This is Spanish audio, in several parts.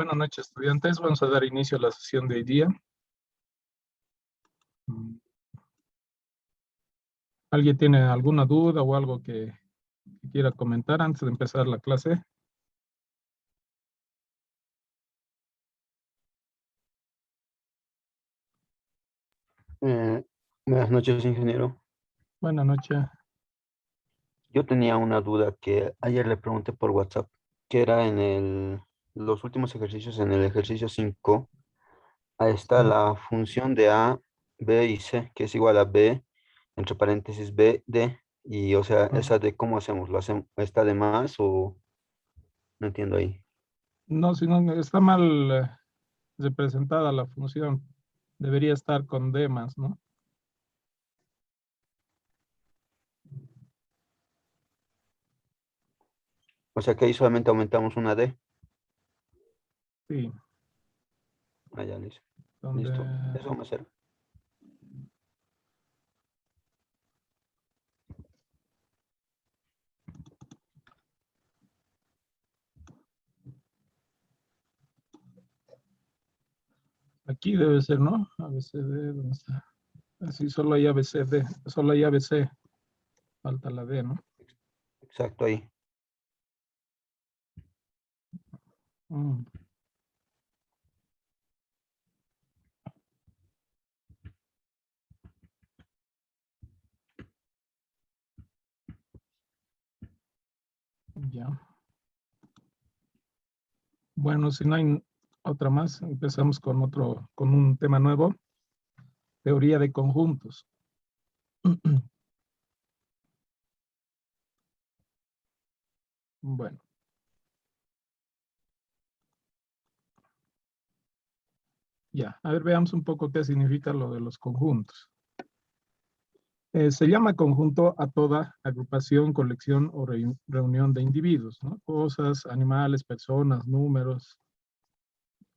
Buenas noches, estudiantes. Vamos a dar inicio a la sesión de hoy día. ¿Alguien tiene alguna duda o algo que quiera comentar antes de empezar la clase? Buenas noches, ingeniero. Buenas noches. Yo tenía una duda que ayer le pregunté por WhatsApp, que era los últimos ejercicios, en el ejercicio 5, ahí está la función de A, B y C, que es igual a B, entre paréntesis B, D, y o sea, esa de cómo hacemos, ¿lo hacemos, está de más o no entiendo ahí? No, si no, está mal representada la función. Debería estar con D más, ¿no? O sea que ahí solamente aumentamos una D. Sí. Ah, ya, listo. Donde, Listo, eso vamos a hacer. aquí debe ser, ¿no? ABCD, ¿dónde está? Así solo hay ABCD, solo hay ABC. Falta la D, ¿no? Exacto, ahí. Mm. Ya. Bueno, si no hay otra más, empezamos con un tema nuevo, teoría de conjuntos. Bueno. Ya, a ver, veamos un poco qué significa lo de los conjuntos. Se llama conjunto a toda agrupación, colección o reunión de individuos, ¿no? Cosas, animales, personas, números,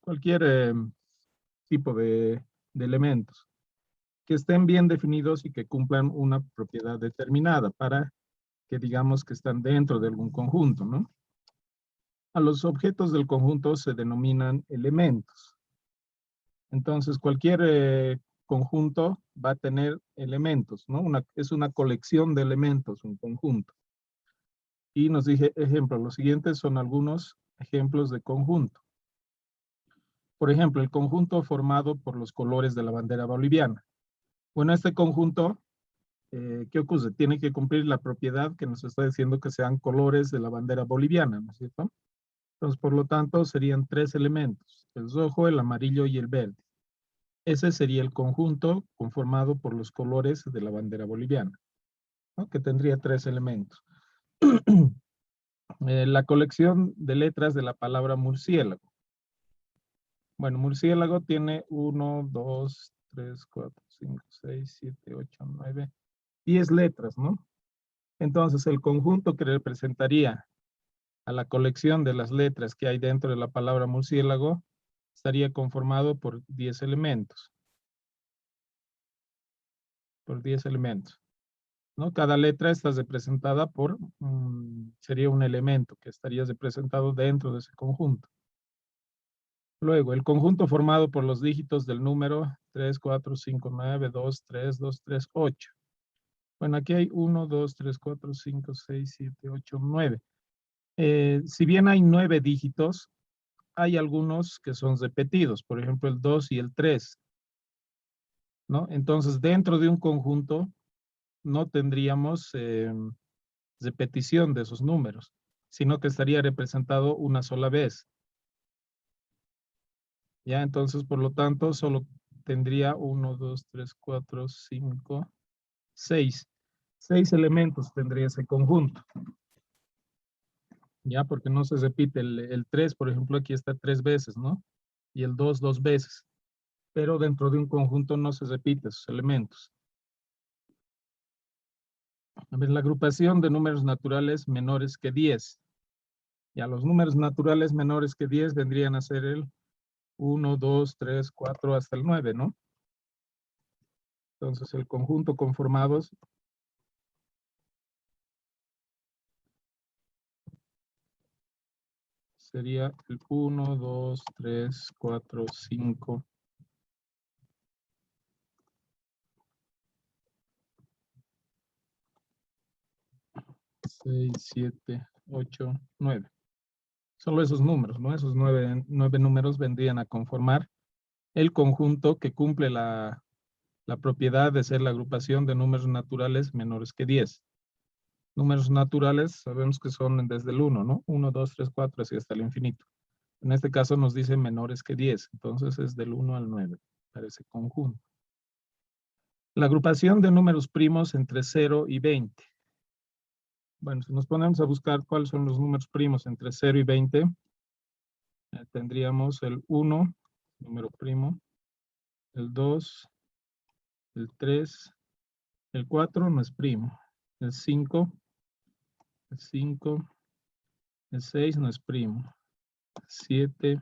cualquier tipo de elementos que estén bien definidos y que cumplan una propiedad determinada para que digamos que están dentro de algún conjunto, ¿no? A los objetos del conjunto se denominan elementos. Entonces, cualquier conjunto va a tener elementos, ¿no? Es una colección de elementos, un conjunto. Y nos dije, ejemplo, los siguientes son algunos ejemplos de conjunto. Por ejemplo, el conjunto formado por los colores de la bandera boliviana. Bueno, este conjunto, ¿qué ocurre? Tiene que cumplir la propiedad que nos está diciendo que sean colores de la bandera boliviana, ¿no es cierto? Entonces, por lo tanto, serían tres elementos, el rojo, el amarillo y el verde. Ese sería el conjunto conformado por los colores de la bandera boliviana, ¿no? Que tendría tres elementos. La colección de letras de la palabra murciélago. Bueno, murciélago tiene 1, 2, 3, 4, 5, 6, 7, 8, 9, 10 letras, ¿no? Entonces, el conjunto que representaría a la colección de las letras que hay dentro de la palabra murciélago estaría conformado por 10 elementos. Por 10 elementos, ¿no? Cada letra está representada por, sería un elemento que estaría representado dentro de ese conjunto. Luego, el conjunto formado por los dígitos del número 3, 4, 5, 9, 2, 3, 2, 3, 8. Bueno, aquí hay 1, 2, 3, 4, 5, 6, 7, 8, 9. Si bien hay 9 dígitos, hay algunos que son repetidos, por ejemplo, el 2 y el 3, ¿no? Entonces, dentro de un conjunto no tendríamos repetición de esos números, sino que estaría representado una sola vez. Ya, entonces, por lo tanto, solo tendría 1, 2, 3, 4, 5, 6. 6 elementos tendría ese conjunto. Ya, porque no se repite el 3, por ejemplo, aquí está 3 veces, ¿no? Y el 2, 2 veces. Pero dentro de un conjunto no se repite esos elementos. A ver, la agrupación de números naturales menores que 10. Ya, los números naturales menores que 10 vendrían a ser el 1, 2, 3, 4, hasta el 9, ¿no? Entonces, el conjunto conformados sería el 1, 2, 3, 4, 5. 6, 7, 8, 9. Solo esos números, ¿no? Esos nueve números vendrían a conformar el conjunto que cumple la propiedad de ser la agrupación de números naturales menores que 10. Números naturales sabemos que son desde el 1, ¿no? 1, 2, 3, 4, así hasta el infinito. En este caso nos dice menores que 10, entonces es del 1 al 9 para ese conjunto. La agrupación de números primos entre 0 y 20. Bueno, si nos ponemos a buscar cuáles son los números primos entre 0 y 20, tendríamos el 1, número primo, el 2, el 3, el 4 no es primo, el 5, el 5, el 6 no es primo, 7,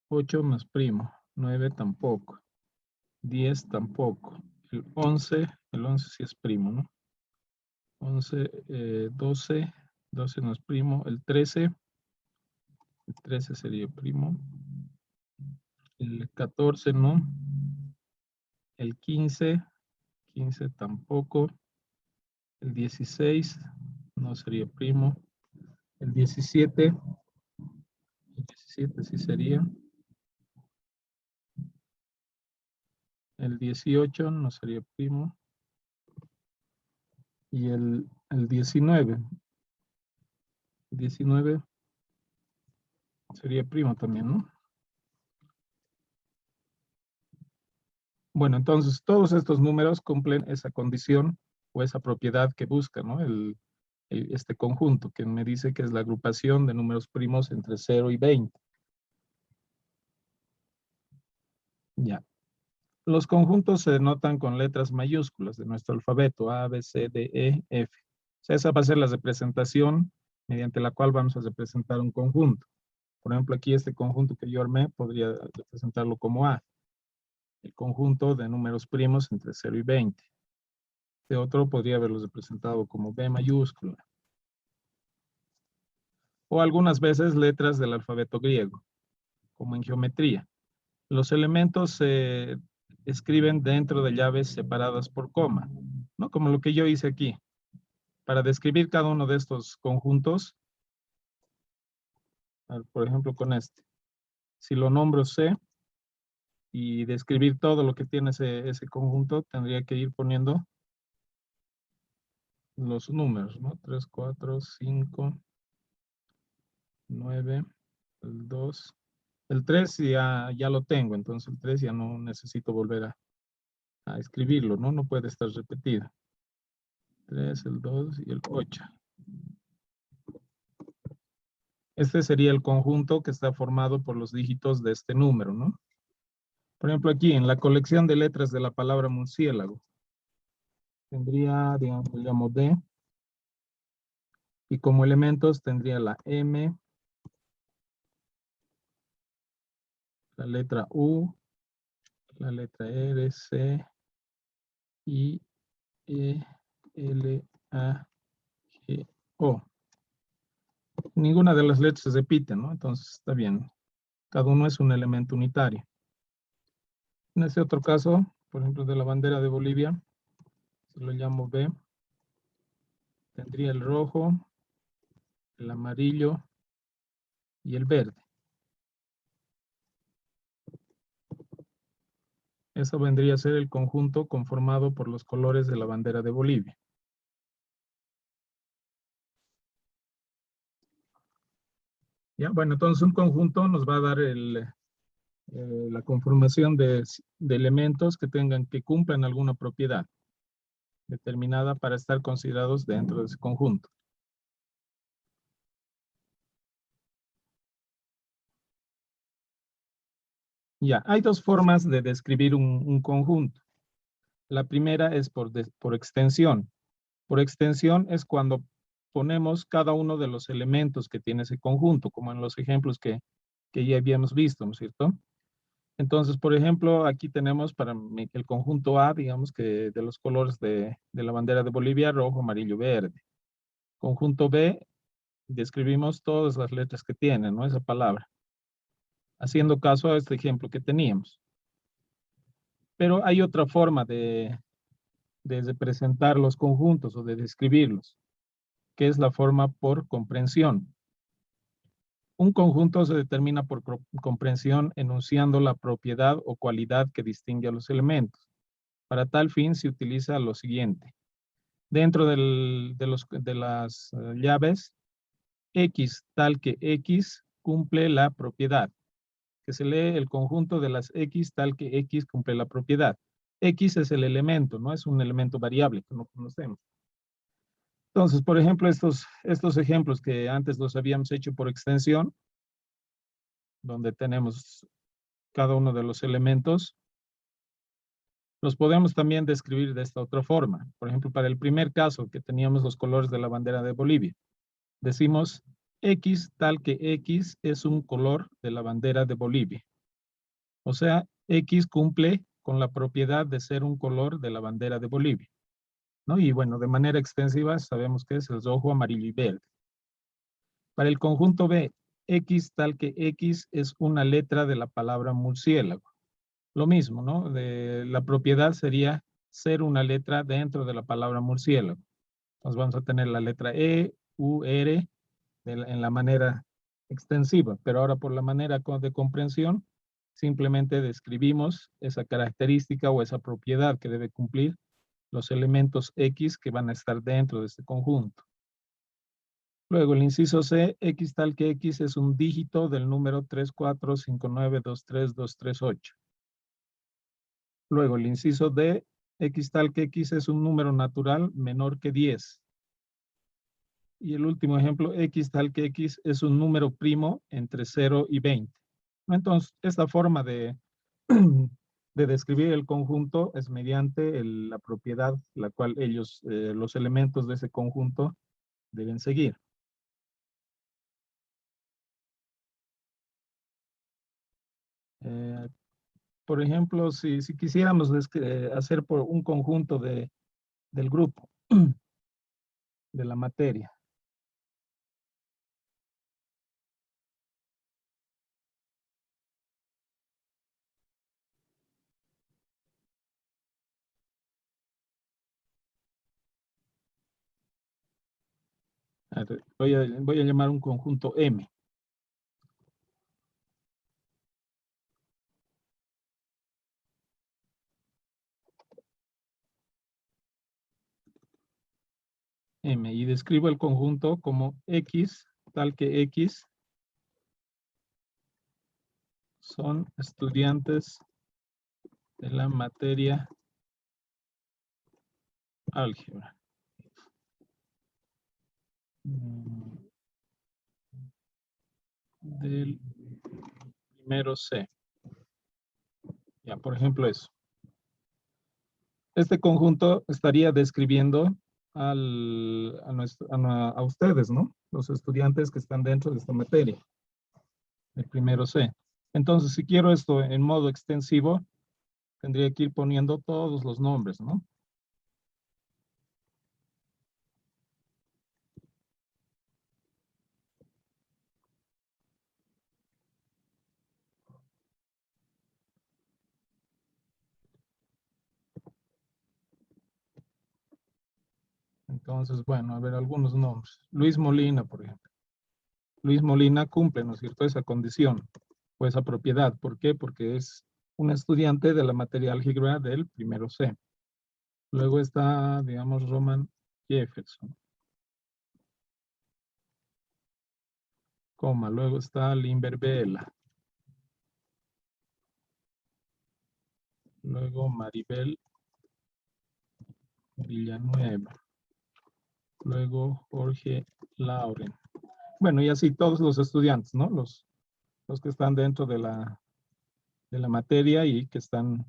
8 no es primo, 9 tampoco, 10 tampoco, el 11 sí es primo, ¿no? 11, 12, 12 no es primo, el 13 sería primo, el 14 no, el 15 tampoco, el 16 no sería primo, el 17 sí sería, el 18 no sería primo, y el 19 sería primo también, ¿no? Bueno, entonces todos estos números cumplen esa condición o esa propiedad que busca, ¿no? Este conjunto que me dice que es la agrupación de números primos entre 0 y 20. Ya. Los conjuntos se denotan con letras mayúsculas de nuestro alfabeto, A, B, C, D, E, F. O sea, esa va a ser la representación mediante la cual vamos a representar un conjunto. Por ejemplo, aquí este conjunto que yo armé podría representarlo como A. El conjunto de números primos entre 0 y 20. Este otro podría haberlo representado como B mayúscula. O algunas veces letras del alfabeto griego, como en geometría. Los elementos se escriben dentro de llaves separadas por coma, ¿no? Como lo que yo hice aquí. Para describir cada uno de estos conjuntos, por ejemplo con este, si lo nombro C y describir todo lo que tiene ese conjunto, tendría que ir poniendo los números, ¿no? 3, 4, 5, 9, el 2. El 3 ya lo tengo, entonces el 3 ya no necesito volver a escribirlo, ¿no? No puede estar repetido. 3, el 2 y el 8. Este sería el conjunto que está formado por los dígitos de este número, ¿no? Por ejemplo, aquí en la colección de letras de la palabra murciélago, tendría, digamos, le llamo D, y como elementos tendría la M, la letra U, la letra R, C, I, E, L, A, G, O. Ninguna de las letras se repite, ¿no? Entonces está bien. Cada uno es un elemento unitario. En este otro caso, por ejemplo, de la bandera de Bolivia, se lo llamo B, tendría el rojo, el amarillo y el verde. Eso vendría a ser el conjunto conformado por los colores de la bandera de Bolivia. Ya, bueno, entonces un conjunto nos va a dar la conformación de elementos que cumplan alguna propiedad determinada para estar considerados dentro de ese conjunto. Ya, hay dos formas de describir un conjunto. La primera es por extensión. Por extensión es cuando ponemos cada uno de los elementos que tiene ese conjunto, como en los ejemplos que ya habíamos visto, ¿no es cierto? Entonces, por ejemplo, aquí tenemos para el conjunto A, digamos que de los colores de la bandera de Bolivia, rojo, amarillo, verde. Conjunto B, Describimos todas las letras que tiene, ¿no? Esa palabra, haciendo caso a este ejemplo que teníamos. Pero hay otra forma de representar los conjuntos o de describirlos, que es la forma por comprensión. Un conjunto se determina por comprensión enunciando la propiedad o cualidad que distingue a los elementos. Para tal fin se utiliza lo siguiente. Dentro de las llaves, X tal que X cumple la propiedad. Que se lee el conjunto de las X tal que X cumple la propiedad. X es el elemento, no es un elemento variable que no conocemos. Entonces, por ejemplo, estos ejemplos que antes los habíamos hecho por extensión, donde tenemos cada uno de los elementos, los podemos también describir de esta otra forma. Por ejemplo, para el primer caso que teníamos los colores de la bandera de Bolivia, decimos X tal que X es un color de la bandera de Bolivia. O sea, X cumple con la propiedad de ser un color de la bandera de Bolivia, ¿no? Y bueno, de manera extensiva sabemos que es el rojo, amarillo y verde. Para el conjunto B, X tal que X es una letra de la palabra murciélago. Lo mismo, ¿no? La propiedad sería ser una letra dentro de la palabra murciélago. Entonces vamos a tener la letra E, U, R en la manera extensiva, pero ahora por la manera de comprensión, simplemente describimos esa característica o esa propiedad que debe cumplir los elementos X que van a estar dentro de este conjunto. Luego el inciso C, X tal que X es un dígito del número 345923238. Luego el inciso D, X tal que X es un número natural menor que 10. Y el último ejemplo, X tal que X es un número primo entre 0 y 20. Entonces, esta forma de describir el conjunto es mediante la propiedad la cual los elementos de ese conjunto deben seguir. Por ejemplo, si quisiéramos hacer por un conjunto del grupo, de la materia. Voy a llamar un conjunto M. M, y describo el conjunto como X, tal que X son estudiantes de la materia álgebra. Del primero C. Ya, por ejemplo eso. Este conjunto estaría describiendo a ustedes, ¿no? Los estudiantes que están dentro de esta materia. El primero C. Entonces, si quiero esto en modo extensivo, tendría que ir poniendo todos los nombres, ¿no? Entonces, bueno, a ver algunos nombres. Luis Molina, por ejemplo. Luis Molina cumple, ¿no es cierto?, esa condición o esa propiedad. ¿Por qué? Porque es un estudiante de la materia álgebra del primero C. Luego está, digamos, Roman Jefferson. Coma. Luego está Limber Vela. Luego Maribel Villanueva. Luego Jorge Lauren. Bueno, y así todos los estudiantes, ¿no? Los que están dentro de la materia y que están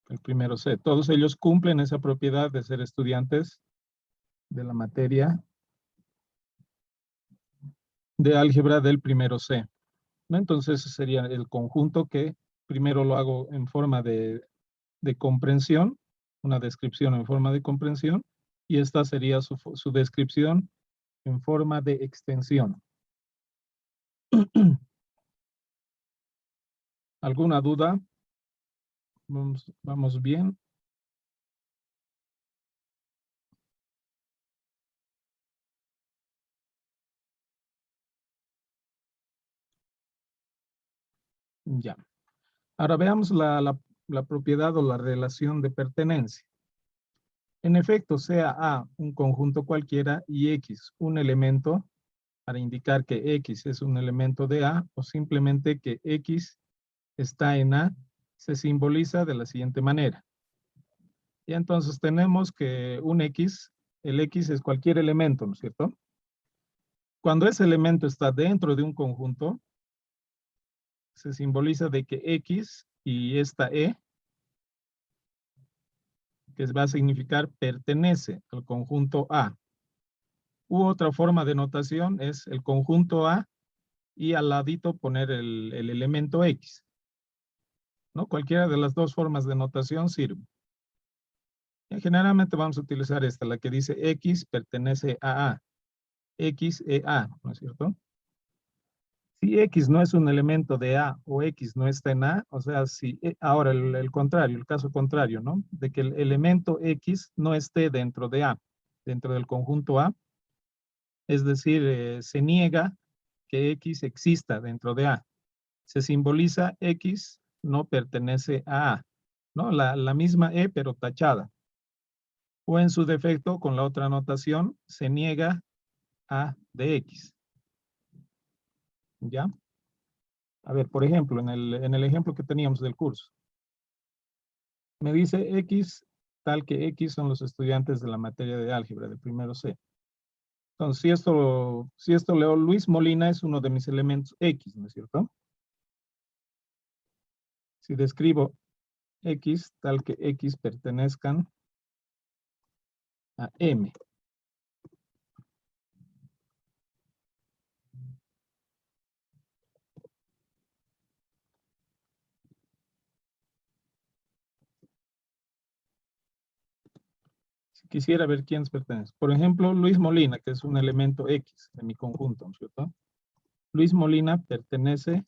el primero C. Todos ellos cumplen esa propiedad de ser estudiantes de la materia de álgebra del primero C, ¿no? Entonces sería el conjunto que primero lo hago en forma de comprensión, una descripción en forma de comprensión, y esta sería su descripción en forma de extensión. ¿Alguna duda? Vamos bien. Ya. Ahora veamos la propiedad o la relación de pertenencia. En efecto, sea A un conjunto cualquiera y X un elemento, para indicar que X es un elemento de A, o simplemente que X está en A, se simboliza de la siguiente manera. Y entonces tenemos que un X, el X es cualquier elemento, ¿no es cierto? Cuando ese elemento está dentro de un conjunto, se simboliza de que X y esta E, que va a significar pertenece al conjunto A. U otra forma de notación es el conjunto A y al ladito poner el elemento X, ¿no? Cualquiera de las dos formas de notación sirve. Y generalmente vamos a utilizar esta, la que dice X pertenece a A. X e A, ¿no es cierto? Si X no es un elemento de A o X no está en A, o sea, si ahora el contrario, el caso contrario, ¿no? De que el elemento X no esté dentro de A, dentro del conjunto A, es decir, se niega que X exista dentro de A. Se simboliza X no pertenece a A, ¿no? La misma E, pero tachada. O en su defecto, con la otra notación, se niega A de X. ¿Ya? A ver, por ejemplo, en el ejemplo que teníamos del curso. Me dice X, tal que X son los estudiantes de la materia de álgebra, del primero C. Entonces, si esto leo, Luis Molina es uno de mis elementos X, ¿no es cierto? Si describo X, tal que X pertenezcan a M. Si quisiera ver quiénes pertenecen. Por ejemplo, Luis Molina, que es un elemento X de mi conjunto, ¿no es cierto? Luis Molina pertenece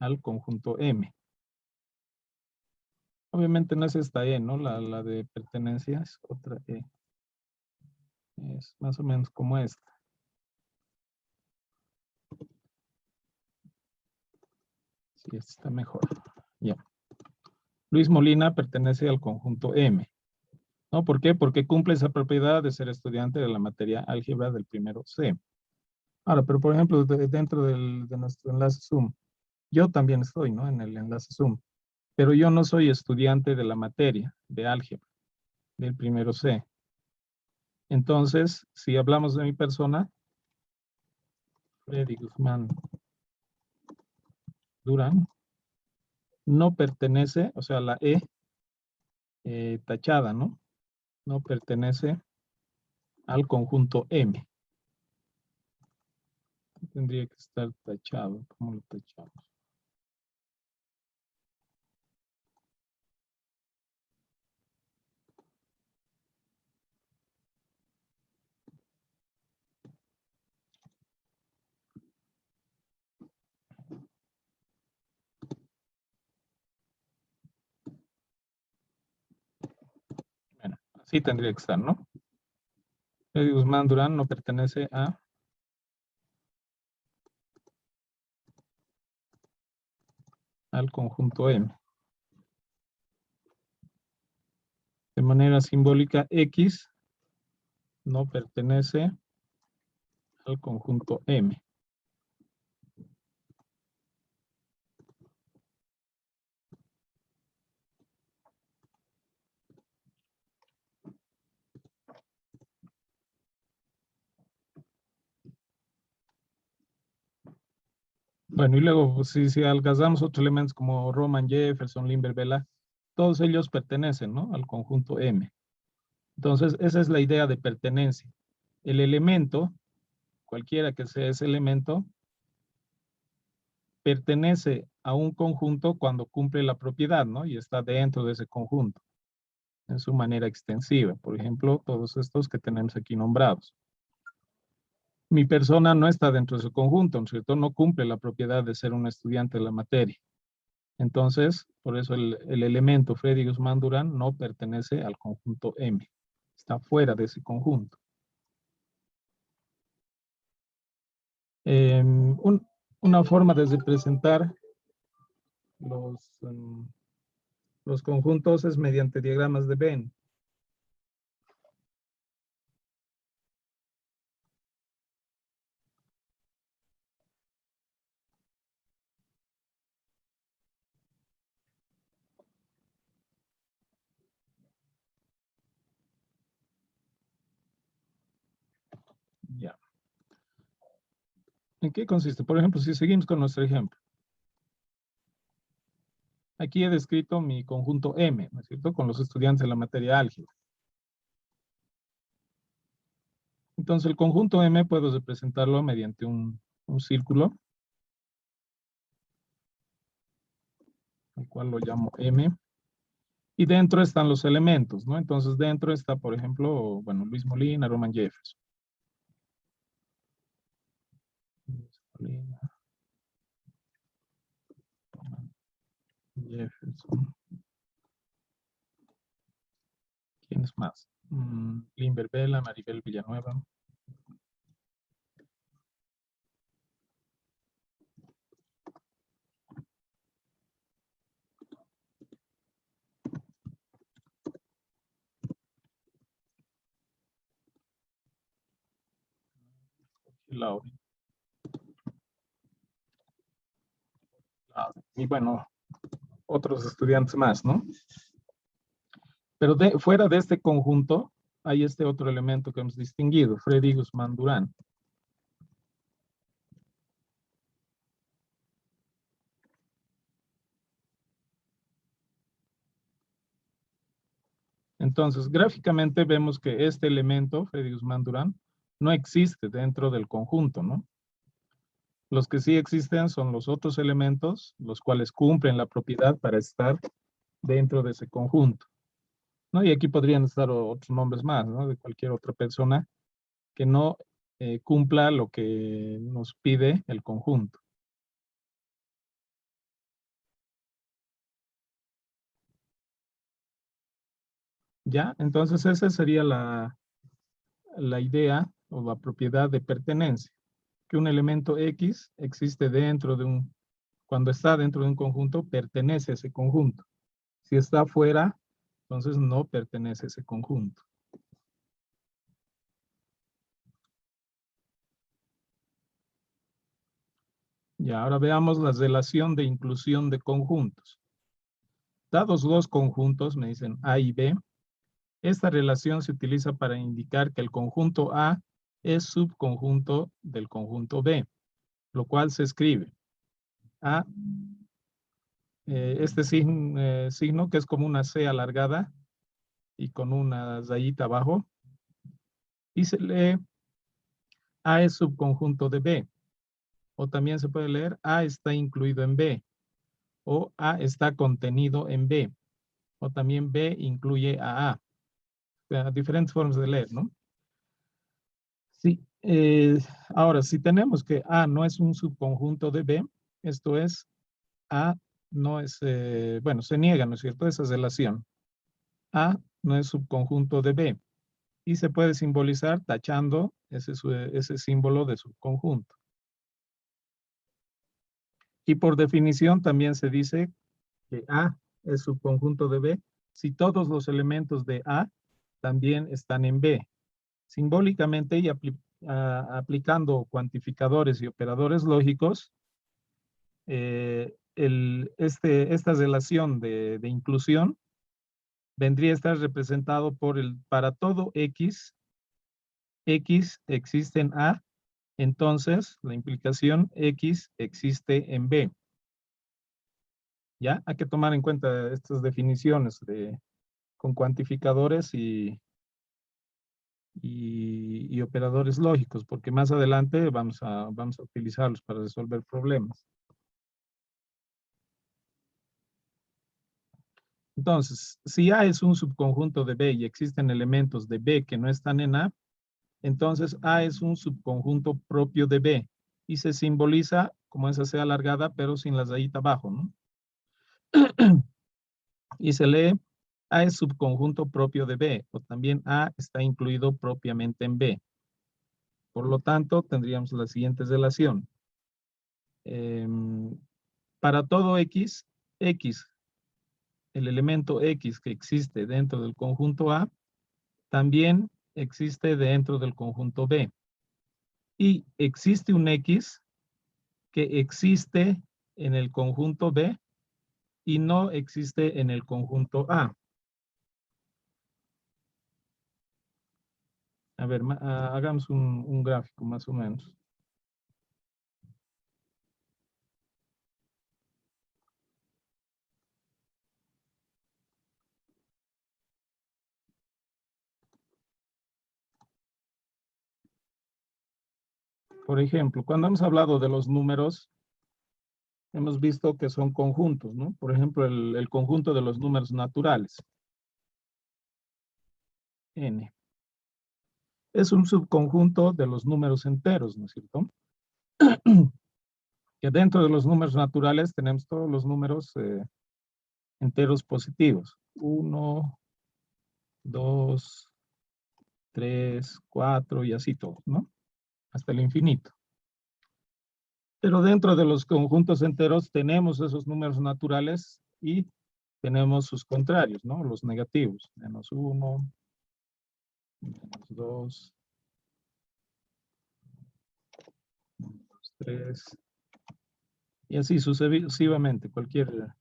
al conjunto M. Obviamente no es esta E, ¿no? La de pertenencia es otra E. Es más o menos como esta. Sí, esta está mejor. Ya. Luis Molina pertenece al conjunto M. ¿No? ¿Por qué? Porque cumple esa propiedad de ser estudiante de la materia álgebra del primero C. Ahora, pero por ejemplo, dentro de nuestro enlace Zoom, yo también estoy, ¿no? En el enlace Zoom. Pero yo no soy estudiante de la materia de álgebra del primero C. Entonces, si hablamos de mi persona, Freddy Guzmán Durán, no pertenece, o sea, la E tachada, ¿no? No pertenece al conjunto M. Tendría que estar tachado. ¿Cómo lo tachamos? Bueno, así tendría que estar, ¿no? Freddy Guzmán Durán no pertenece al conjunto M. De manera simbólica, X no pertenece al conjunto M. Bueno, y luego, pues, si alcanzamos otros elementos como Roman, Jefferson, Limber, Vela, todos ellos pertenecen, ¿no? Al conjunto M. Entonces, esa es la idea de pertenencia. El elemento, cualquiera que sea ese elemento, pertenece a un conjunto cuando cumple la propiedad, ¿no? Y está dentro de ese conjunto, en su manera extensiva. Por ejemplo, todos estos que tenemos aquí nombrados. mi persona no está dentro de su conjunto, ¿no es cierto? No cumple la propiedad de ser un estudiante de la materia. Entonces, por eso el elemento Freddy Guzmán Durán no pertenece al conjunto M. Está fuera de ese conjunto. Una forma de representar los conjuntos es mediante diagramas de Venn. Ya. ¿En qué consiste? Por ejemplo, si seguimos con nuestro ejemplo. Aquí he descrito mi conjunto M, ¿no es cierto? Con los estudiantes de la materia álgebra. Entonces, el conjunto M puedo representarlo mediante un círculo, el cual lo llamo M. Y dentro están los elementos, ¿no? Entonces, dentro está, por ejemplo, bueno, Luis Molina, Roman Jefferson. Luis Molina, Roman Jefferson. ¿Quién es más? Limber Vela, Maribel Villanueva. Laura. Y bueno, otros estudiantes más, ¿no? Pero fuera de este conjunto, hay este otro elemento que hemos distinguido, Freddy Guzmán Durán. Entonces, gráficamente vemos que este elemento, Freddy Guzmán Durán, no existe dentro del conjunto, ¿no? Los que sí existen son los otros elementos, los cuales cumplen la propiedad para estar dentro de ese conjunto, ¿no? Y aquí podrían estar otros nombres más, ¿no? De cualquier otra persona que no cumpla lo que nos pide el conjunto. ¿Ya? Entonces esa sería la idea o la propiedad de pertenencia, que un elemento X existe dentro de cuando está dentro de un conjunto, pertenece a ese conjunto. Si está fuera, entonces no pertenece a ese conjunto. Y ahora veamos la relación de inclusión de conjuntos. Dados dos conjuntos, me dicen A y B, esta relación se utiliza para indicar que el conjunto A es subconjunto del conjunto B, lo cual se escribe A, este signo que es como una C alargada y con una rayita abajo, y se lee A es subconjunto de B, o también se puede leer A está incluido en B, o A está contenido en B, o también B incluye a A. O sea, diferentes formas de leer, ¿no? Sí. Ahora, si tenemos que A no es un subconjunto de B, esto es, A no es, bueno, se niega, ¿no es cierto?, esa relación. A no es subconjunto de B. Y se puede simbolizar tachando ese símbolo de subconjunto. Y por definición también se dice que A es subconjunto de B si todos los elementos de A también están en B. Simbólicamente y aplicando cuantificadores y operadores lógicos, esta relación de inclusión vendría a estar representado por para todo X existe en A, entonces la implicación X existe en B. ¿Ya? Hay que tomar en cuenta estas definiciones con cuantificadores y operadores lógicos, porque más adelante vamos a utilizarlos para resolver problemas. Entonces, si A es un subconjunto de B y existen elementos de B que no están en A, Entonces A es un subconjunto propio de B y se simboliza como esa C alargada, pero sin la rayita abajo, ¿no? Y se lee A es subconjunto propio de B, o también A está incluido propiamente en B. Por lo tanto, tendríamos la siguiente relación. Para todo X, X, el elemento X que existe dentro del conjunto A, también existe dentro del conjunto B. Y existe un X que existe en el conjunto B y no existe en el conjunto A. A ver, hagamos un gráfico más o menos. Por ejemplo, cuando hemos hablado de los números, hemos visto que son conjuntos, ¿no? Por ejemplo, el conjunto de los números naturales. N. Es un subconjunto de los números enteros, ¿no es cierto? Que dentro de los números naturales tenemos todos los números enteros positivos. 1, 2, 3, 4 y así todos, ¿no? Hasta el infinito. Pero dentro de los conjuntos enteros tenemos esos números naturales y tenemos sus contrarios, ¿no? Los negativos. -1, -2, -3. Y así sucesivamente, cualquier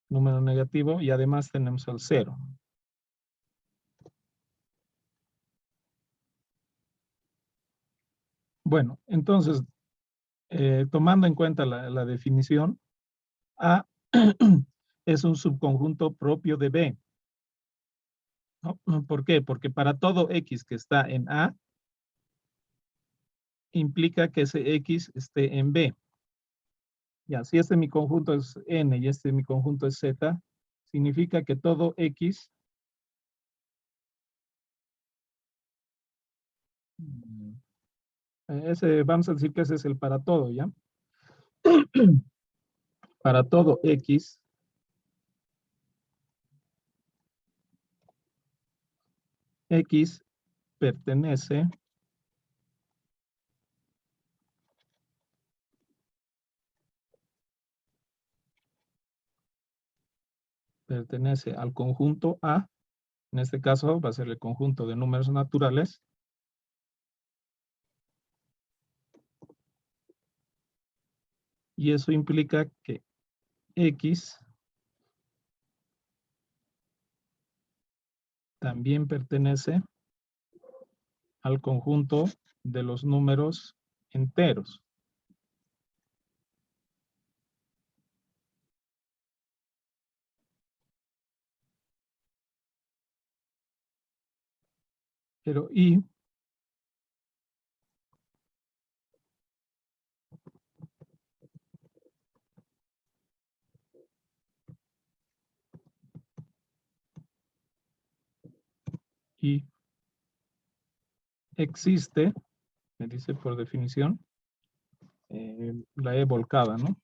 número negativo. Y además tenemos el 0. Bueno, entonces, tomando en cuenta la definición, A es un subconjunto propio de B, ¿no? ¿Por qué? Porque para todo X que está en A, implica que ese X esté en B. Ya, si este mi conjunto es N y este mi conjunto es Z, significa que todo X vamos a decir que ese es el para todo, ¿ya? Para todo X, X pertenece al conjunto A. En este caso va a ser el conjunto de números naturales. Y eso implica que X también pertenece al conjunto de los números enteros. Pero Y existe, me dice por definición, la E volcada, ¿no?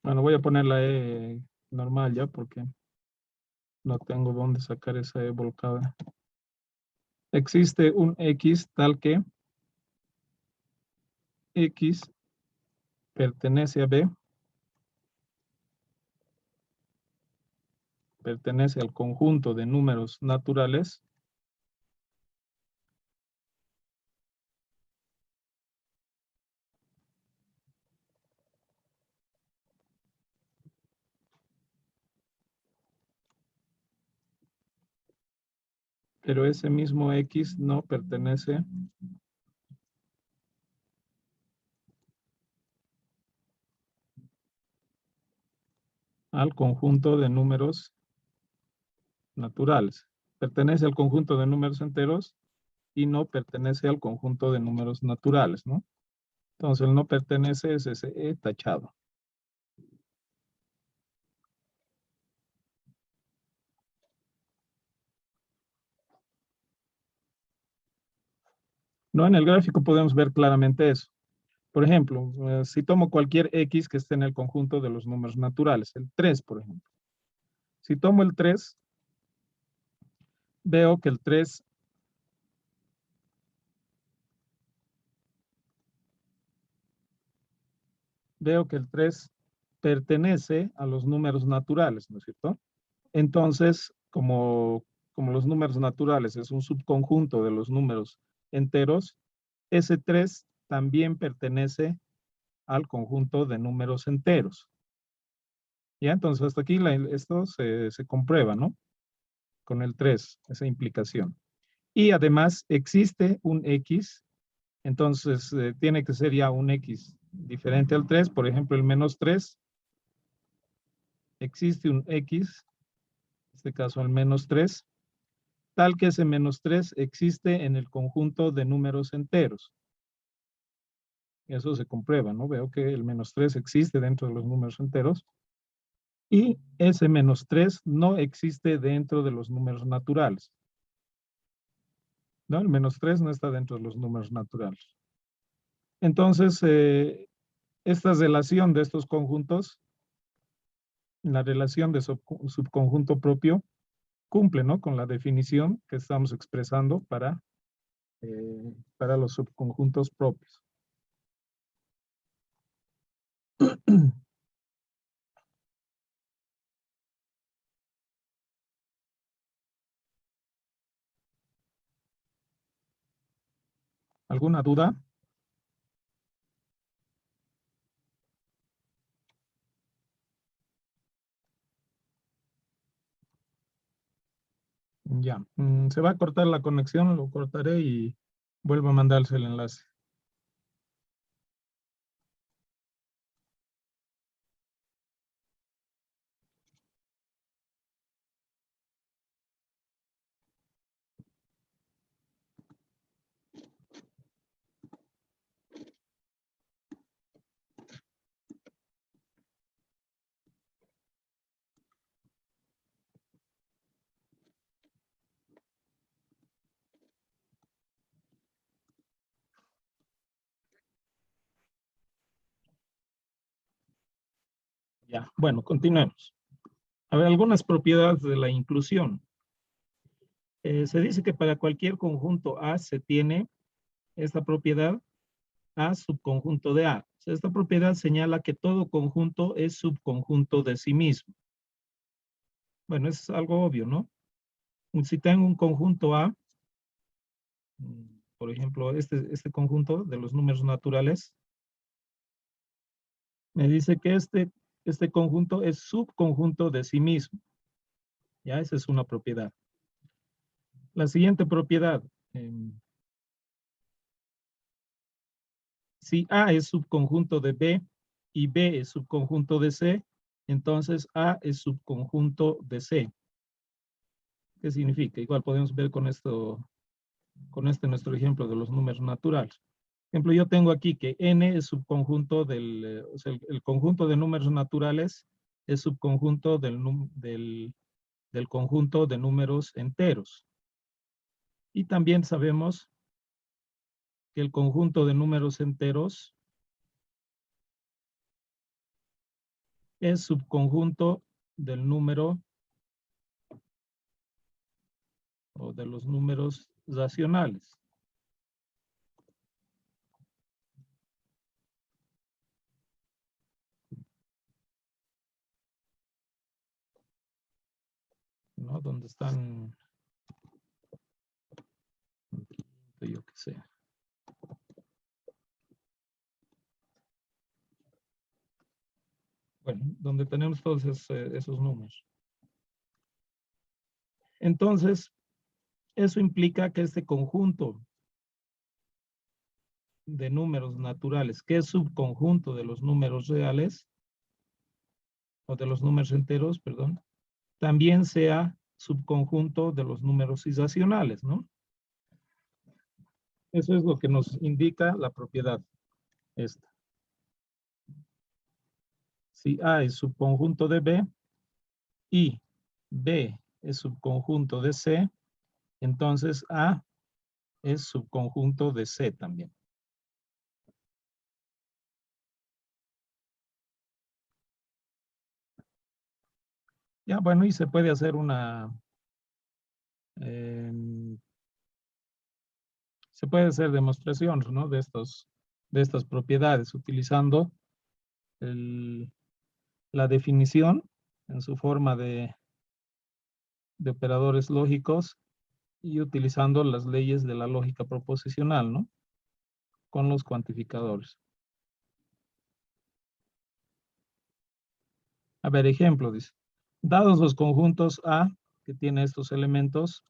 Bueno, voy a poner la E normal ya porque no tengo dónde sacar esa E volcada. Existe un X tal que X pertenece a B, pertenece al conjunto de números naturales pero ese mismo X no pertenece al conjunto de números naturales. Pertenece al conjunto de números enteros y no pertenece al conjunto de números naturales, ¿no? Entonces el no pertenece es ese E tachado. ¿No? En el gráfico podemos ver claramente eso. Por ejemplo, si tomo cualquier X que esté en el conjunto de los números naturales, el 3, por ejemplo. Si tomo el 3, veo que el 3 pertenece a los números naturales, ¿no es cierto? Entonces, como los números naturales es un subconjunto de los números enteros, ese 3 también pertenece al conjunto de números enteros. Ya, entonces hasta aquí esto se comprueba, ¿no? Con el 3, esa implicación. Y además existe un X, entonces tiene que ser ya un X diferente al 3, por ejemplo el menos 3, existe un X, en este caso el menos 3, tal que ese menos 3 existe en el conjunto de números enteros. Eso se comprueba, ¿no? Veo que el menos 3 existe dentro de los números enteros y ese menos 3 no existe dentro de los números naturales. ¿No? El menos 3 no está dentro de los números naturales. Entonces, esta relación de estos conjuntos, la relación de subconjunto propio, cumple, ¿no? Con la definición que estamos expresando para los subconjuntos propios. ¿Alguna duda? Ya. Se va a cortar la conexión, lo cortaré y vuelvo a mandarse el enlace. Ya. Bueno, continuemos. A ver, algunas propiedades de la inclusión. Se dice que para cualquier conjunto A se tiene esta propiedad A subconjunto de A. O sea, esta propiedad señala que todo conjunto es subconjunto de sí mismo. Bueno, es algo obvio, ¿no? Si tengo un conjunto A, por ejemplo, este conjunto de los números naturales, me dice que este conjunto es subconjunto de sí mismo. Ya, esa es una propiedad. La siguiente propiedad, si A es subconjunto de B y B es subconjunto de C, entonces A es subconjunto de C. ¿Qué significa? Igual podemos ver con nuestro ejemplo de los números naturales. Por ejemplo, yo tengo aquí que N es subconjunto o sea, el conjunto de números naturales es subconjunto del conjunto de números enteros. Y también sabemos que el conjunto de números enteros es subconjunto del número o de los números racionales. ¿No? Donde están, yo qué sé. Bueno, donde tenemos todos esos números. Entonces, eso implica que este conjunto de números naturales, que es subconjunto de los números reales, o de los números enteros, perdón, también sea subconjunto de los números irracionales, ¿no? Eso es lo que nos indica la propiedad esta. Si A es subconjunto de B y B es subconjunto de C, entonces A es subconjunto de C también. Ya, bueno, y se puede hacer se puede hacer demostraciones, ¿no? De estas propiedades utilizando la definición en su forma de operadores lógicos y utilizando las leyes de la lógica proposicional, ¿no? Con los cuantificadores. A ver, ejemplo, dice. Dados los conjuntos A, que tiene estos elementos,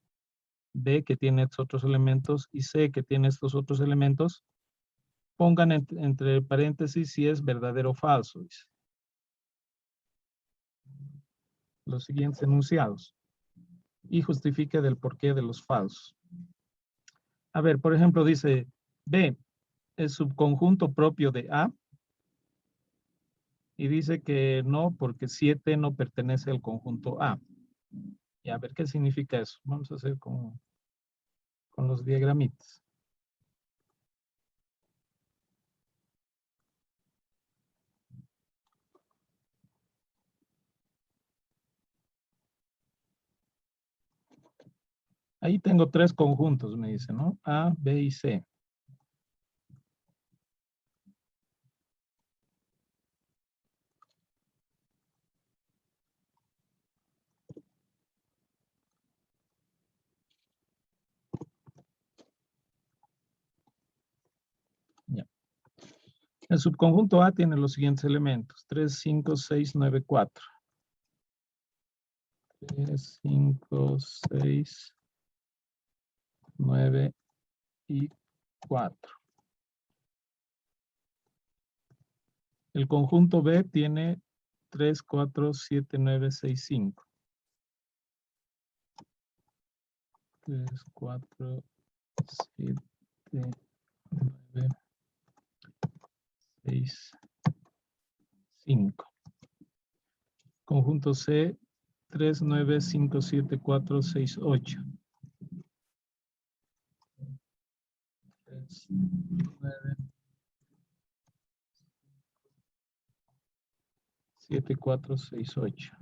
B, que tiene estos otros elementos, y C, que tiene estos otros elementos, pongan entre paréntesis si es verdadero o falso, dice. Los siguientes enunciados. Y justifique del porqué de los falsos. A ver, por ejemplo, dice B es subconjunto propio de A y dice que no porque 7 no pertenece al conjunto A. Y a ver qué significa eso. Vamos a hacer con los diagramitas. Ahí tengo 3 conjuntos, me dice, ¿no? A, B y C. Ya. El subconjunto A tiene los siguientes elementos. 3, 5, 6, 9, 4. 3, 5, 6, 9 y 4. El conjunto B tiene 3, 4, 7, 9, 6, 5. 3, 4, 7, 9, 6, 5. Conjunto C, 3, 9, 5, 7, 4, 6, 8. 3, 9, 7, 4, 6, 8.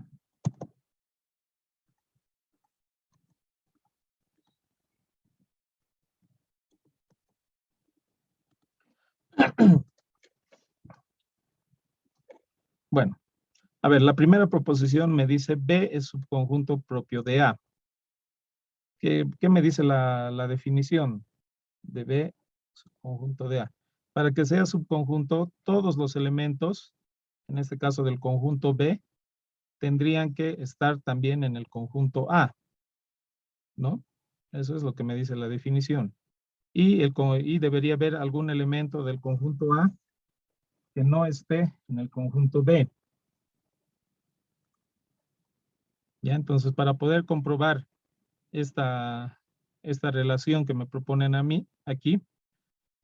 Bueno, a ver, la primera proposición me dice B es subconjunto propio de A. ¿Qué me dice la definición de B, subconjunto de A? Para que sea subconjunto, todos los elementos, en este caso del conjunto B, tendrían que estar también en el conjunto A, ¿no? Eso es lo que me dice la definición. Y debería haber algún elemento del conjunto A que no esté en el conjunto B. Ya, entonces, para poder comprobar esta relación que me proponen a mí aquí,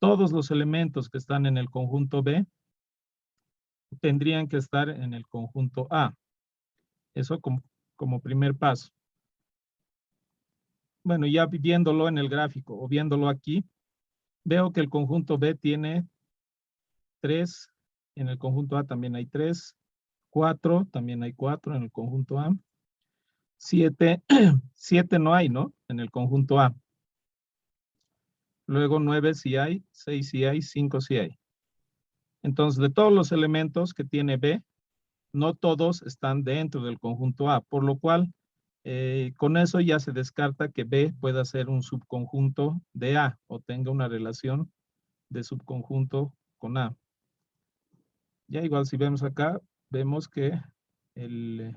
todos los elementos que están en el conjunto B tendrían que estar en el conjunto A. Eso como primer paso. Bueno, ya viéndolo en el gráfico o viéndolo aquí, veo que el conjunto B tiene 3, en el conjunto A también hay 3, 4, también hay 4 en el conjunto A. 7, 7 no hay, ¿no? En el conjunto A. Luego 9 sí hay, 6 sí hay, 5 sí hay. Entonces, de todos los elementos que tiene B, no todos están dentro del conjunto A, por lo cual con eso ya se descarta que B pueda ser un subconjunto de A o tenga una relación de subconjunto con A. Ya igual si vemos acá, vemos que el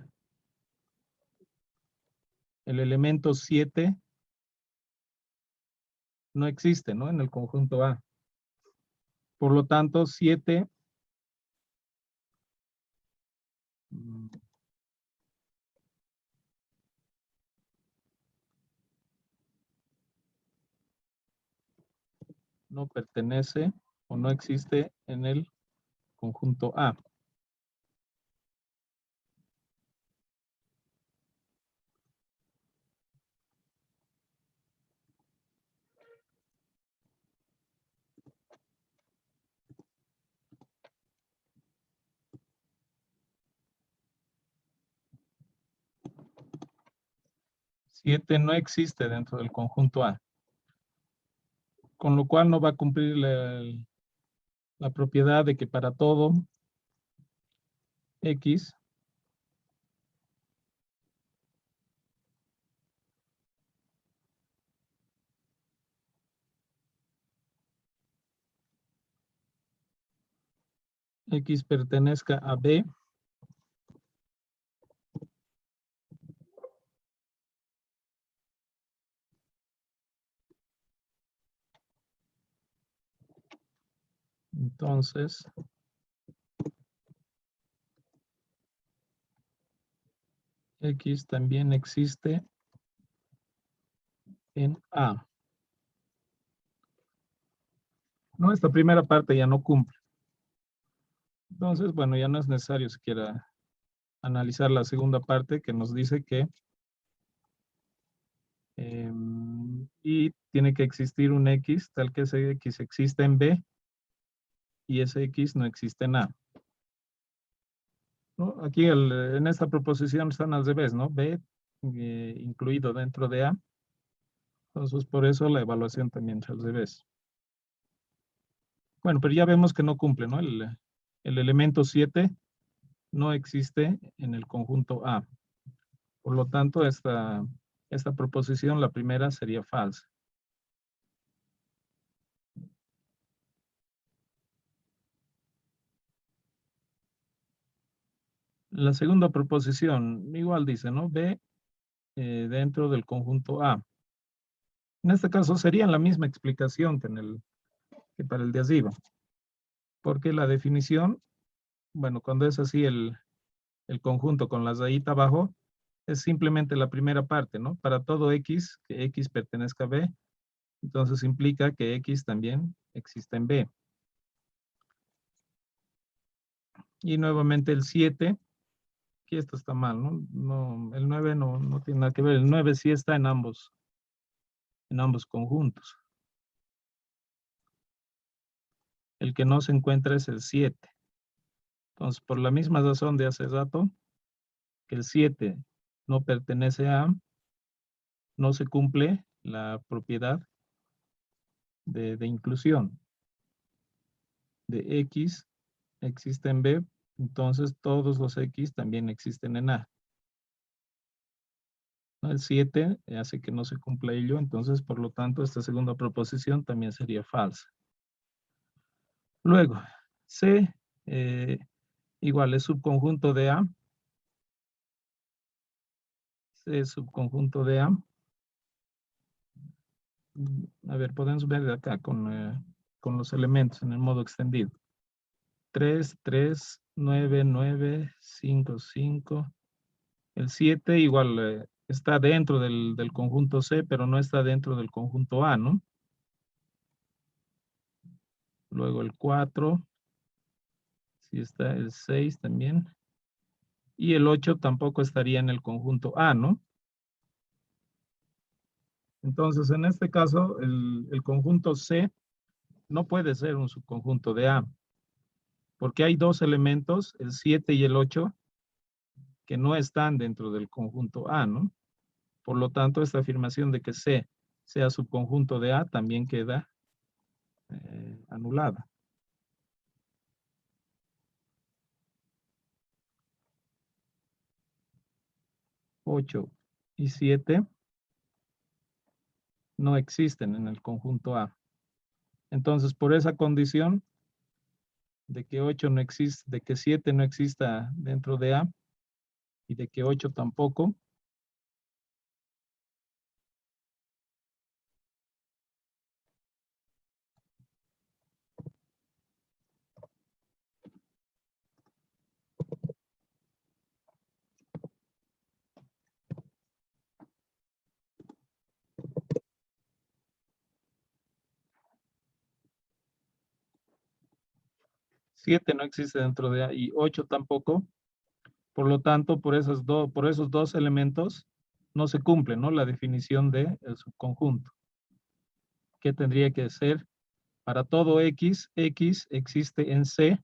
elemento 7 no existe, ¿no? En el conjunto A. Por lo tanto, 7 no pertenece o no existe en el conjunto A. Siete no existe dentro del conjunto A, con lo cual no va a cumplir la propiedad de que para todo X X pertenezca a B, entonces X también existe en A. No, esta primera parte ya no cumple. Entonces, bueno, ya no es necesario siquiera analizar la segunda parte que nos dice que y tiene que existir un X tal que ese X exista en B y ese X no existe en A. ¿No? Aquí en esta proposición están al revés, ¿no? B incluido dentro de A. Entonces, por eso la evaluación también es al revés. Bueno, pero ya vemos que no cumple, ¿no? El elemento 7 no existe en el conjunto A. Por lo tanto, esta proposición, la primera, sería falsa. La segunda proposición, igual dice, ¿no? B dentro del conjunto A. En este caso sería la misma explicación que para el de arriba. Porque la definición, bueno, cuando es así el conjunto con la rayita abajo, es simplemente la primera parte, ¿no? Para todo X, que X pertenezca a B, entonces implica que X también existe en B. Y nuevamente el 7, aquí esto está mal, ¿no? El 9 no tiene nada que ver, el 9 sí está en ambos conjuntos. El que no se encuentra es el 7. Entonces, por la misma razón de hace rato, que el 7 no pertenece a, no se cumple la propiedad de inclusión. De X existe en B, entonces todos los X también existen en A. ¿No? El 7 hace que no se cumpla ello, entonces por lo tanto esta segunda proposición también sería falsa. Luego, C igual es subconjunto de A. C es subconjunto de A. A ver, podemos ver de acá con los elementos en el modo extendido. 3, 3, 9, 9, 5, 5. El 7 igual está dentro del conjunto C, pero no está dentro del conjunto A, ¿no? Luego el 4, sí está el 6 también. Y el 8 tampoco estaría en el conjunto A, ¿no? Entonces, en este caso, el conjunto C no puede ser un subconjunto de A, porque hay dos elementos, el 7 y el 8, que no están dentro del conjunto A, ¿no? Por lo tanto, esta afirmación de que C sea subconjunto de A también queda anulada. 8 y 7 no existen en el conjunto A. Entonces, por esa condición de que 8 no existe, de que 7 no exista dentro de A y de que 8 tampoco, 7 no existe dentro de A y 8 tampoco. Por lo tanto, por esos dos elementos no se cumple, ¿no? La definición del subconjunto. ¿Qué tendría que ser? Para todo X, X existe en C,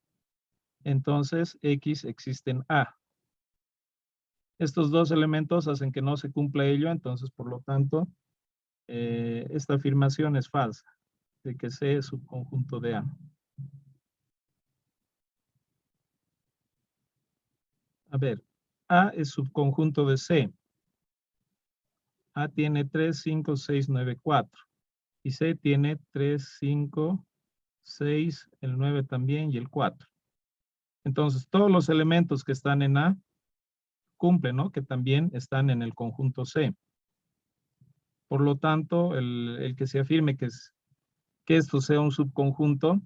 entonces X existe en A. Estos dos elementos hacen que no se cumpla ello, entonces, por lo tanto, esta afirmación es falsa, de que C es subconjunto de A. A ver, A es subconjunto de C. A tiene 3, 5, 6, 9, 4. Y C tiene 3, 5, 6, el 9 también y el 4. Entonces, todos los elementos que están en A cumplen, ¿no? Que también están en el conjunto C. Por lo tanto, el que se afirme que esto sea un subconjunto,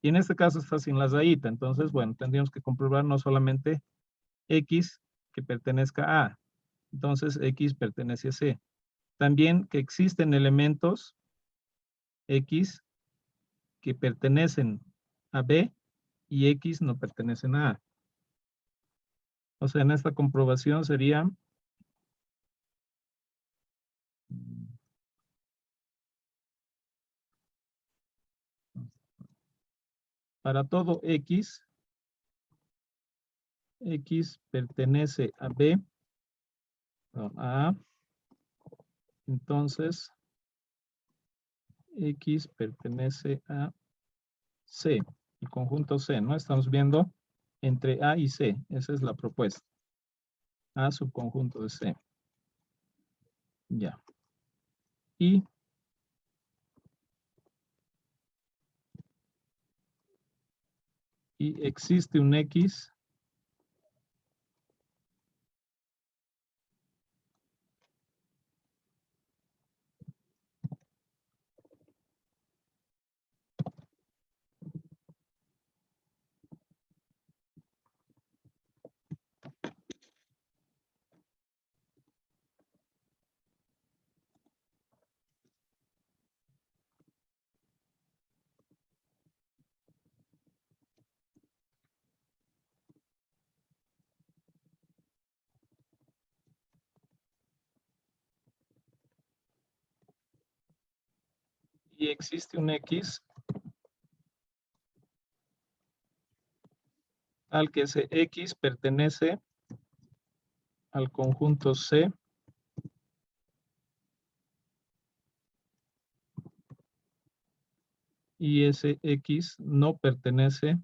y en este caso está sin la rayita, entonces, bueno, tendríamos que comprobar no solamente X que pertenezca a A, entonces X pertenece a C. También que existen elementos X que pertenecen a B y X no pertenecen a A. O sea, en esta comprobación sería para todo X, X pertenece a B, no, a A, entonces X pertenece a C, el conjunto C, ¿no? Estamos viendo entre A y C, esa es la propuesta. A subconjunto de C. Ya. Y existe un X y existe un X al que ese X pertenece al conjunto C y ese X no pertenece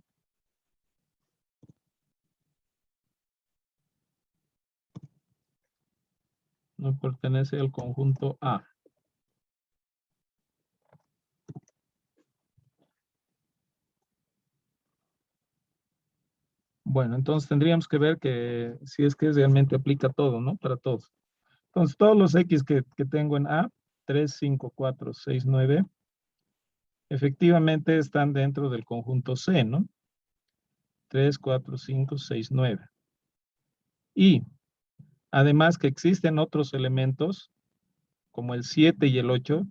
al conjunto A. Bueno, entonces tendríamos que ver que si es que realmente aplica todo, ¿no? Para todos. Entonces, todos los X que tengo en A, 3, 5, 4, 6, 9, efectivamente están dentro del conjunto C, ¿no? 3, 4, 5, 6, 9. Y además que existen otros elementos, como el 7 y el 8,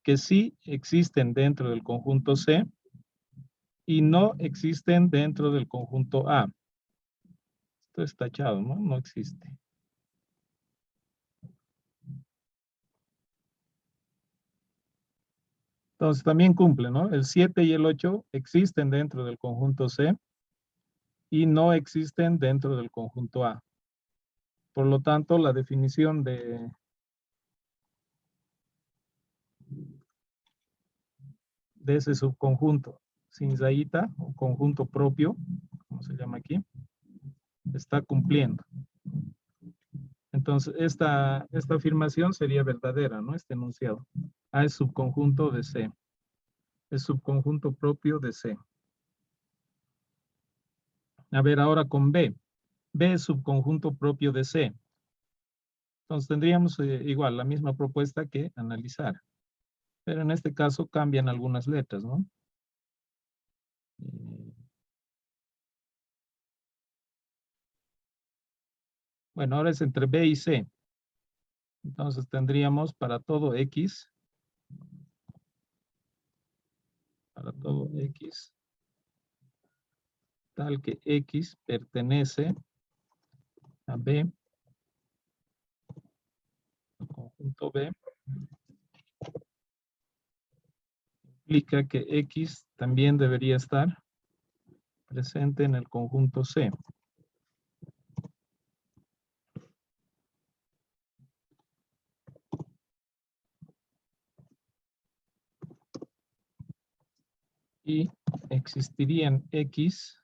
que sí existen dentro del conjunto C y no existen dentro del conjunto A. Esto es tachado, ¿no? No existe. Entonces también cumple, ¿no? El 7 y el 8 existen dentro del conjunto C y no existen dentro del conjunto A. Por lo tanto, la definición de ese subconjunto sin rayita o conjunto propio, como se llama aquí, está cumpliendo. Entonces, esta afirmación sería verdadera, ¿no? Este enunciado. A es subconjunto de C. Es subconjunto propio de C. A ver, ahora con B. B es subconjunto propio de C. Entonces tendríamos igual la misma propuesta que analizar. Pero en este caso cambian algunas letras, ¿no? Bueno, ahora es entre B y C. Entonces tendríamos para todo X, tal que X pertenece a B, el conjunto B, implica que X también debería estar presente en el conjunto C. Y existirían X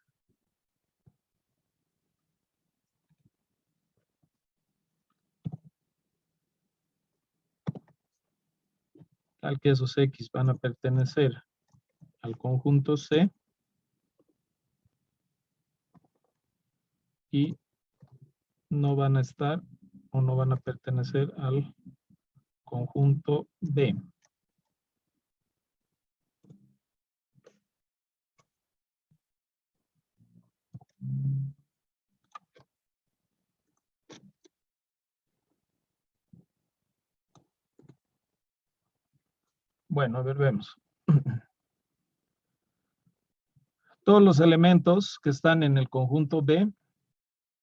tal que esos X van a pertenecer al conjunto C y no van a estar o no van a pertenecer al conjunto B. Bueno, a ver, vemos. Todos los elementos que están en el conjunto B,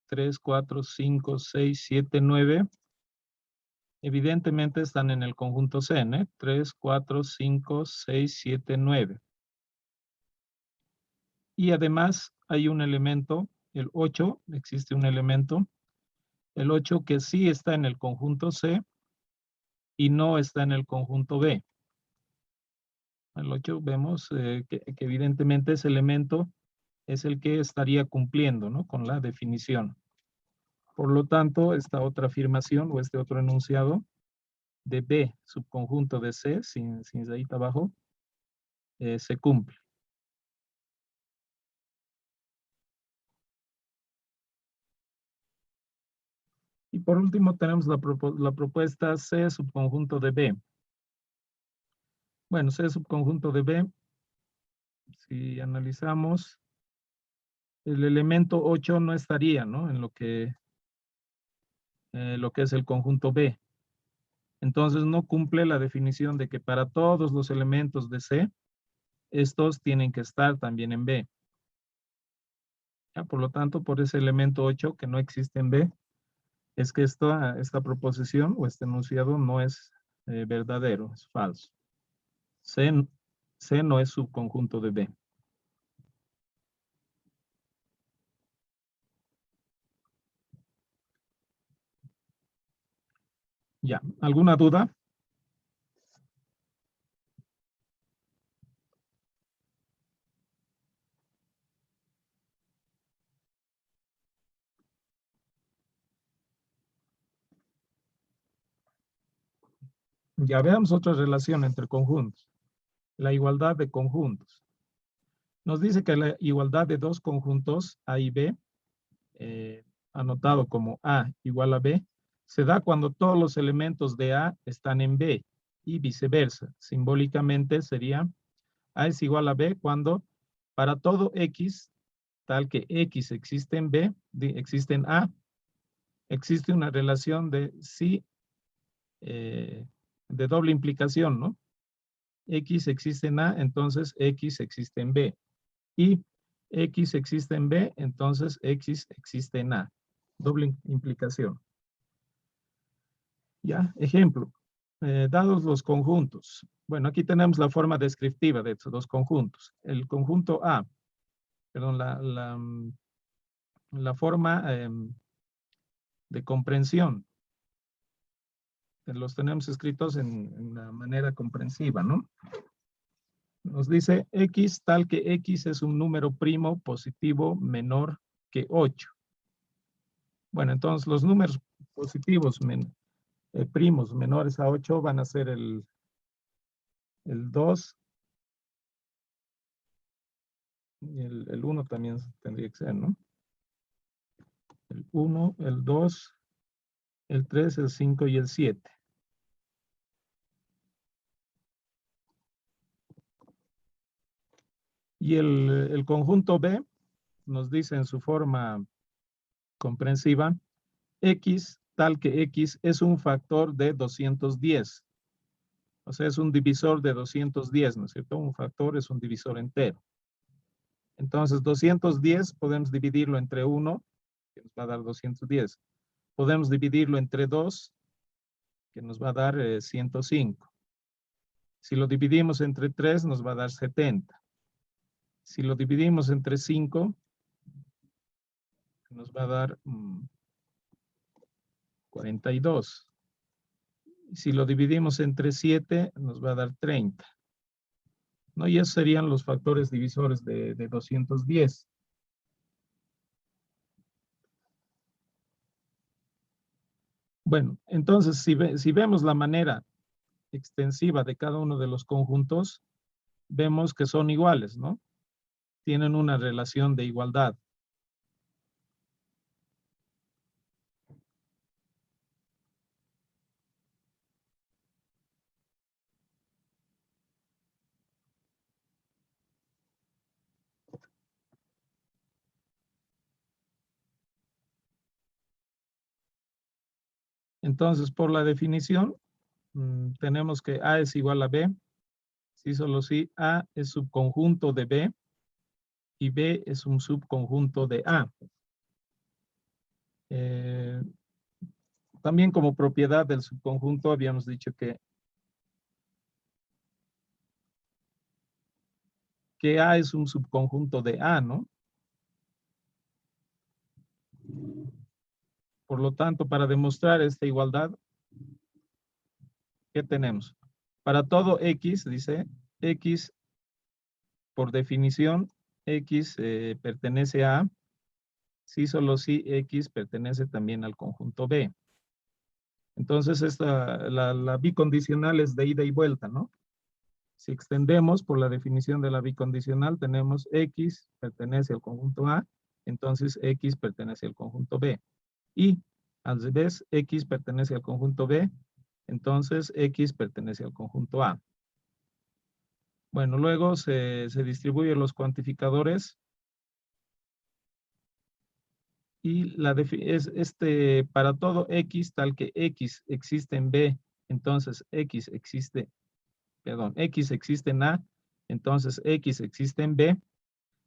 3, 4, 5, 6, 7, 9, evidentemente están en el conjunto C, ¿no? 3, 4, 5, 6, 7, 9. Y además hay un elemento, el 8, existe un elemento, el 8 que sí está en el conjunto C y no está en el conjunto B. El 8 vemos que evidentemente ese elemento es el que estaría cumpliendo, ¿no? Con la definición. Por lo tanto, esta otra afirmación o este otro enunciado de B, subconjunto de C, sin rayita abajo, se cumple. Y por último tenemos la propuesta C, subconjunto de B. Bueno, C, subconjunto de B, si analizamos, el elemento 8 no estaría, ¿no? En lo que es el conjunto B. Entonces no cumple la definición de que para todos los elementos de C, estos tienen que estar también en B. ¿Ya? Por lo tanto, por ese elemento 8 que no existe en B, es que esta proposición o este enunciado no es verdadero, es falso. C no es subconjunto de B. Ya, ¿alguna duda? Ya veamos otra relación entre conjuntos. La igualdad de conjuntos. Nos dice que la igualdad de dos conjuntos A y B, anotado como A igual a B, se da cuando todos los elementos de A están en B y viceversa. Simbólicamente sería A es igual a B cuando para todo X, tal que X existe en B, existe en A, existe una relación de sí, de doble implicación, ¿no? X existe en A, entonces X existe en B. Y X existe en B, entonces X existe en A. Doble implicación. Ya, ejemplo. Dados los conjuntos. Bueno, aquí tenemos la forma descriptiva de estos dos conjuntos. El conjunto A, perdón, la forma de comprensión. Los tenemos escritos en la manera comprensiva, ¿no? Nos dice X tal que X es un número primo positivo menor que 8. Bueno, entonces los números positivos primos menores a 8 van a ser el 2, y el 1 también tendría que ser, ¿no? El 1, el 2, el 3, el 5 y el 7. Y el conjunto B nos dice en su forma comprensiva, X tal que X es un factor de 210. O sea, es un divisor de 210, ¿no es cierto? Un factor es un divisor entero. Entonces, 210 podemos dividirlo entre 1, que nos va a dar 210. Podemos dividirlo entre 2, que nos va a dar 105. Si lo dividimos entre 3, nos va a dar 70. Si lo dividimos entre 5, nos va a dar 42. Si lo dividimos entre 7, nos va a dar 30. ¿No? Y esos serían los factores divisores de 210. Bueno, entonces, si vemos la manera extensiva de cada uno de los conjuntos, vemos que son iguales, ¿no? Tienen una relación de igualdad. Entonces, por la definición, tenemos que A es igual a B, si solo si A es subconjunto de B y B es un subconjunto de A. También como propiedad del subconjunto habíamos dicho que A es un subconjunto de A, ¿no? Por lo tanto, para demostrar esta igualdad, ¿qué tenemos? Para todo X, dice, X, por definición, X pertenece a, si solo si X pertenece también al conjunto B. Entonces, la bicondicional es de ida y vuelta, ¿no? Si extendemos por la definición de la bicondicional, tenemos X pertenece al conjunto A, entonces X pertenece al conjunto B. Y al revés, X pertenece al conjunto B, entonces X pertenece al conjunto A. Bueno, luego se distribuyen los cuantificadores y para todo X tal que X existe en B, entonces X existe en A, entonces X existe en B.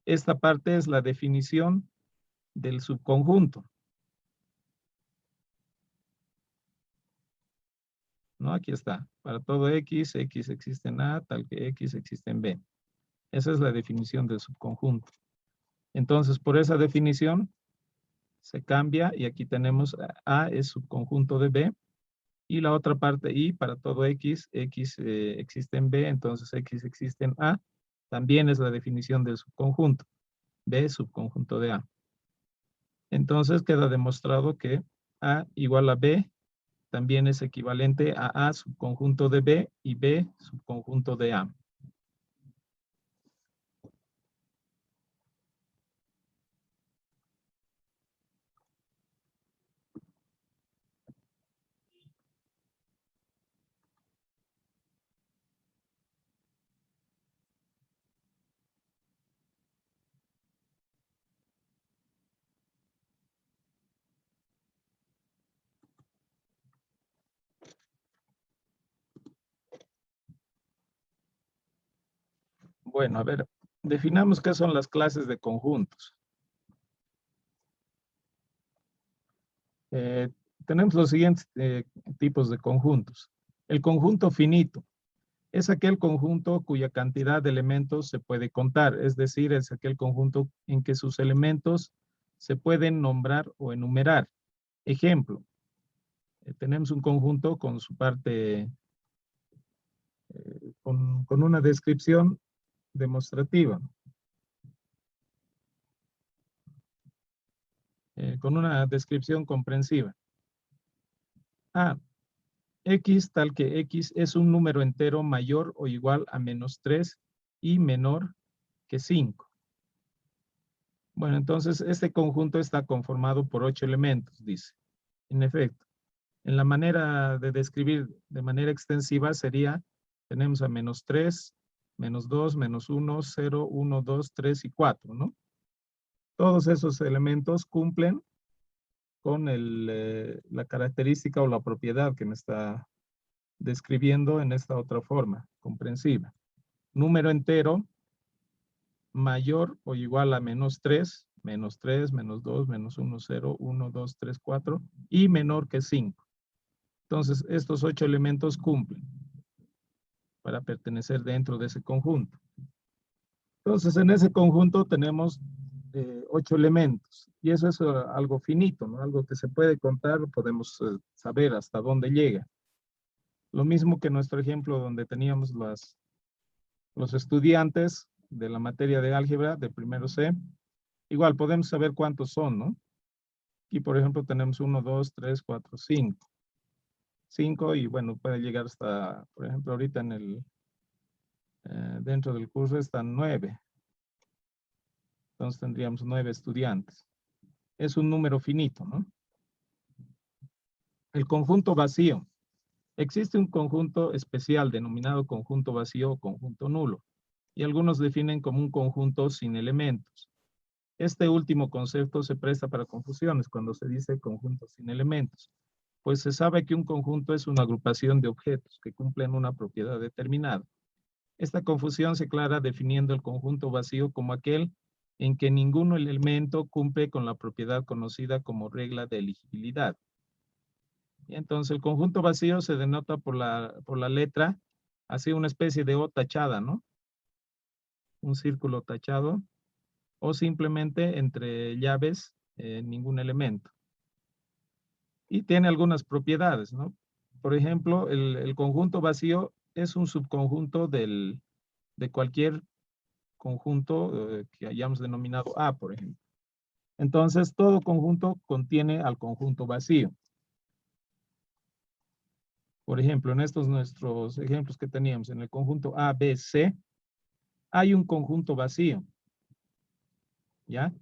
Esta parte es la definición del subconjunto. ¿No? Aquí está. Para todo X, X existe en A, tal que X existe en B. Esa es la definición del subconjunto. Entonces, por esa definición, se cambia y aquí tenemos A es subconjunto de B. Y la otra parte Y, para todo X, X existe en B, entonces X existe en A. También es la definición del subconjunto. B es subconjunto de A. Entonces queda demostrado que A igual a B también es equivalente a A subconjunto de B y B subconjunto de A. Bueno, a ver, definamos qué son las clases de conjuntos. Tenemos los siguientes tipos de conjuntos. El conjunto finito es aquel conjunto cuya cantidad de elementos se puede contar, es decir, es aquel conjunto en que sus elementos se pueden nombrar o enumerar. Ejemplo, tenemos un conjunto con su parte, con una descripción demostrativa. Con una descripción comprensiva. A, X tal que X es un número entero mayor o igual a -3 y menor que 5. Bueno, entonces este conjunto está conformado por 8 elementos, dice. En efecto, en la manera de describir de manera extensiva sería, tenemos a -3, -2, -1, 0, 1, 2, 3 y 4, ¿no? Todos esos elementos cumplen con la característica o la propiedad que me está describiendo en esta otra forma, comprensiva. Número entero mayor o igual a menos 3, menos 3, menos 2, menos 1, 0, 1, 2, 3, 4 y menor que 5. Entonces, estos 8 elementos cumplen para pertenecer dentro de ese conjunto. Entonces, en ese conjunto tenemos 8 elementos y eso es algo finito, ¿no? Algo que se puede contar, podemos saber hasta dónde llega. Lo mismo que nuestro ejemplo donde teníamos los estudiantes de la materia de álgebra de primero C. Igual podemos saber cuántos son, ¿no? Aquí, por ejemplo, tenemos 1, 2, 3, 4, 5. 5 y bueno, puede llegar hasta, por ejemplo, ahorita en dentro del curso están 9. Entonces tendríamos 9 estudiantes. Es un número finito, ¿no? El conjunto vacío. Existe un conjunto especial denominado conjunto vacío o conjunto nulo, y algunos definen como un conjunto sin elementos. Este último concepto se presta para confusiones cuando se dice conjunto sin elementos, pues se sabe que un conjunto es una agrupación de objetos que cumplen una propiedad determinada. Esta confusión se aclara definiendo el conjunto vacío como aquel en que ningún elemento cumple con la propiedad conocida como regla de eligibilidad. Y entonces el conjunto vacío se denota por la letra, así una especie de O tachada, ¿no? Un círculo tachado, o simplemente entre llaves, ningún elemento. Y tiene algunas propiedades, ¿no? Por ejemplo, el conjunto vacío es un subconjunto de cualquier conjunto que hayamos denominado A, por ejemplo. Entonces, todo conjunto contiene al conjunto vacío. Por ejemplo, en estos nuestros ejemplos que teníamos, en el conjunto A, B, C, hay un conjunto vacío. ¿Ya?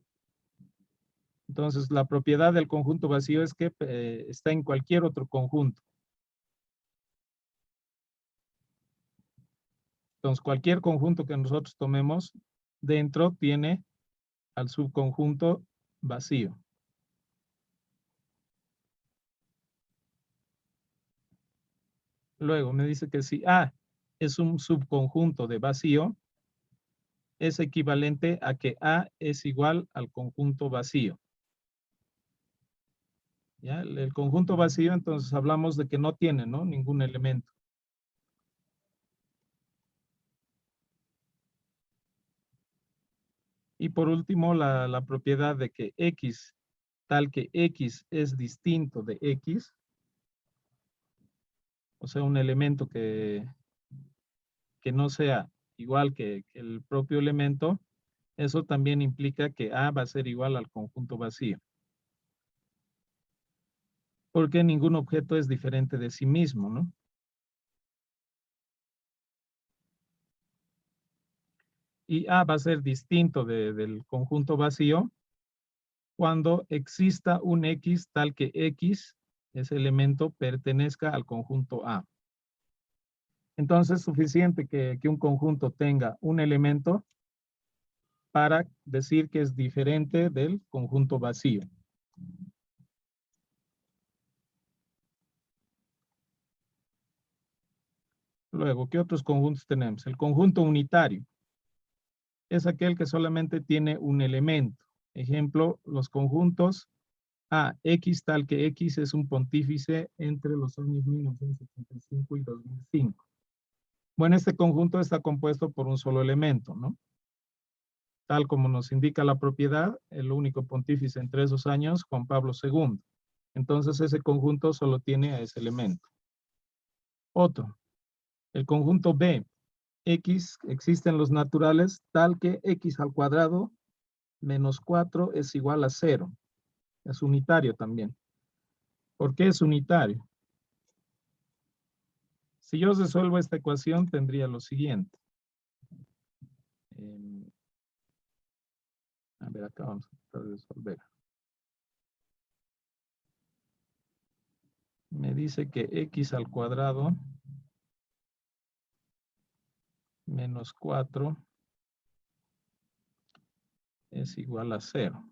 Entonces, la propiedad del conjunto vacío es que está en cualquier otro conjunto. Entonces, cualquier conjunto que nosotros tomemos, dentro tiene al subconjunto vacío. Luego me dice que si A es un subconjunto de vacío, es equivalente a que A es igual al conjunto vacío. ¿Ya? El conjunto vacío, entonces hablamos de que no tiene, ¿no?, ningún elemento. Y por último, la propiedad de que X, tal que X es distinto de X, o sea, un elemento que no sea igual que el propio elemento, eso también implica que A va a ser igual al conjunto vacío. Porque ningún objeto es diferente de sí mismo, ¿no? Y A va a ser distinto del conjunto vacío cuando exista un X tal que X, ese elemento, pertenezca al conjunto A. Entonces es suficiente que un conjunto tenga un elemento para decir que es diferente del conjunto vacío. Luego, ¿qué otros conjuntos tenemos? El conjunto unitario es aquel que solamente tiene un elemento. Ejemplo, los conjuntos A, X tal que X es un pontífice entre los años 1975 y 2005. Bueno, este conjunto está compuesto por un solo elemento, ¿no? Tal como nos indica la propiedad, el único pontífice entre esos años, Juan Pablo II. Entonces ese conjunto solo tiene a ese elemento. Otro, el conjunto B, X existe en los naturales tal que X al cuadrado menos 4 es igual a 0. Es unitario también. ¿Por qué es unitario? Si yo resuelvo esta ecuación, tendría lo siguiente. A ver, acá vamos a tratar de resolver. Me dice que X al cuadrado menos 4 es igual a 0.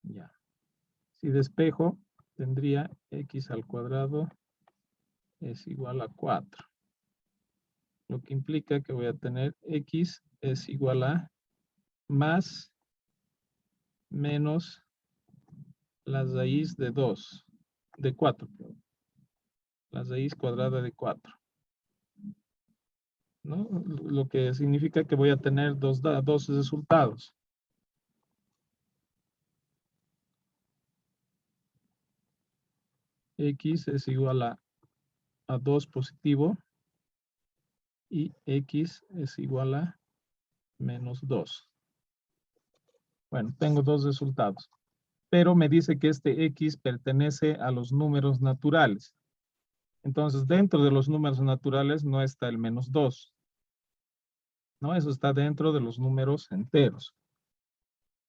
Ya. Si despejo, tendría X al cuadrado es igual a 4. lo que implica que voy a tener X es igual a más menos la raíz de 2, de 4, la raíz cuadrada de 4, ¿no? Lo que significa que voy a tener dos resultados. X es igual a 2 positivo y X es igual a menos 2. Bueno, tengo dos resultados, pero me dice que este X pertenece a los números naturales. Entonces, dentro de los números naturales no está el menos 2, ¿no? Eso está dentro de los números enteros.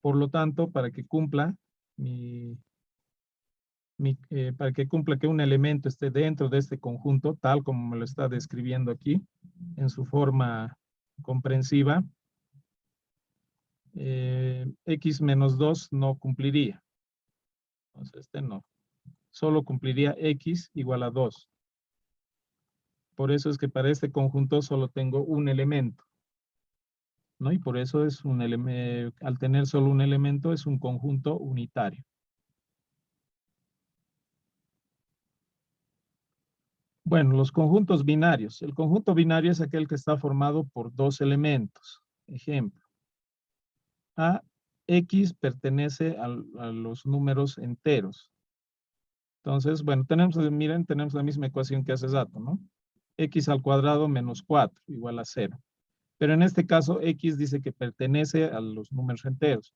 Por lo tanto, para que cumpla para que cumpla que un elemento esté dentro de este conjunto, tal como me lo está describiendo aquí, en su forma comprensiva, X menos 2 no cumpliría. Entonces, este no. Solo cumpliría X igual a 2. Por eso es que para este conjunto solo tengo un elemento, ¿no? Y por eso es un al tener solo un elemento es un conjunto unitario. Bueno, los conjuntos binarios. El conjunto binario es aquel que está formado por dos elementos. Ejemplo. X pertenece a los números enteros. Entonces, bueno, miren, tenemos la misma ecuación que hace rato, ¿no? X al cuadrado menos 4 igual a 0. Pero en este caso, X dice que pertenece a los números enteros.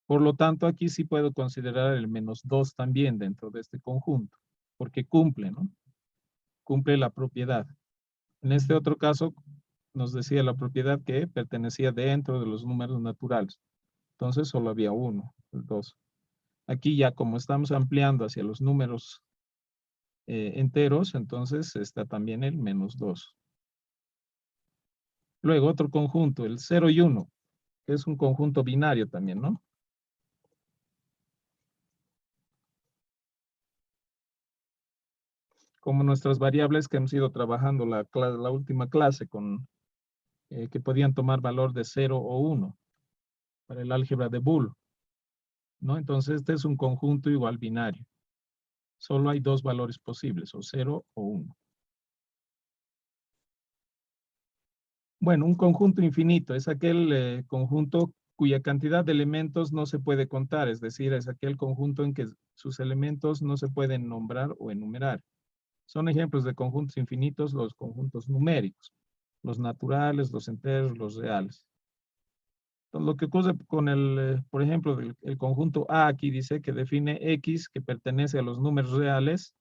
Por lo tanto, aquí sí puedo considerar el menos 2 también dentro de este conjunto, porque cumple, ¿no? Cumple la propiedad. En este otro caso, nos decía la propiedad que pertenecía dentro de los números naturales. Entonces, solo había uno, el 2. Aquí ya como estamos ampliando hacia los números enteros, entonces está también el menos 2. Luego otro conjunto, el 0 y 1, que es un conjunto binario también, ¿no? Como nuestras variables que hemos ido trabajando la última clase con que podían tomar valor de 0 o 1 para el álgebra de Boole, ¿no? Entonces este es un conjunto igual binario. Solo hay dos valores posibles, o 0 o 1. Bueno, un conjunto infinito es aquel conjunto cuya cantidad de elementos no se puede contar, es decir, es aquel conjunto en que sus elementos no se pueden nombrar o enumerar. Son ejemplos de conjuntos infinitos los conjuntos numéricos, los naturales, los enteros, los reales. Entonces, lo que ocurre con por ejemplo, el conjunto A aquí dice que define X que pertenece a los números reales,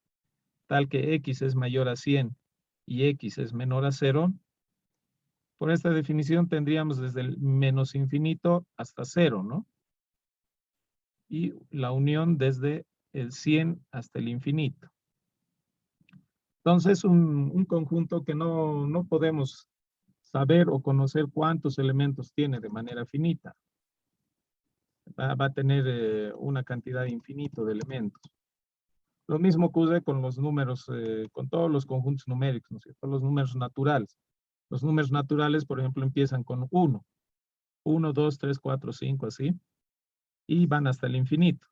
tal que X es mayor a 100 y X es menor a 0. Por esta definición tendríamos desde el menos infinito hasta 0, ¿no? Y la unión desde el 100 hasta el infinito. Entonces, un conjunto que no podemos saber o conocer cuántos elementos tiene de manera finita. Va a tener una cantidad infinita de elementos. Lo mismo ocurre con los números, con todos los conjuntos numéricos, ¿no es cierto? Los números naturales. Los números naturales, por ejemplo, empiezan con 1. 1, 2, 3, 4, 5, así. Y van hasta el infinito.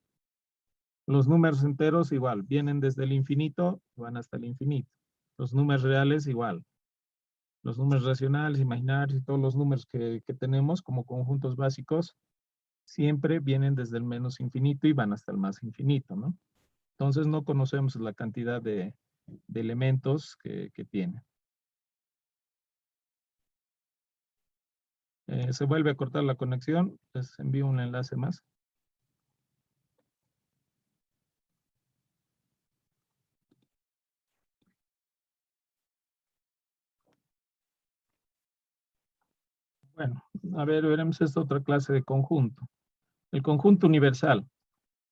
Los números enteros igual, vienen desde el infinito, van hasta el infinito. Los números reales igual. Los números racionales, imaginarios y todos los números que tenemos como conjuntos básicos siempre vienen desde el menos infinito y van hasta el más infinito, ¿no? Entonces no conocemos la cantidad de elementos que tiene. Se vuelve a cortar la conexión, les envío un enlace más. Bueno, a ver, veremos esta otra clase de conjunto. El conjunto universal.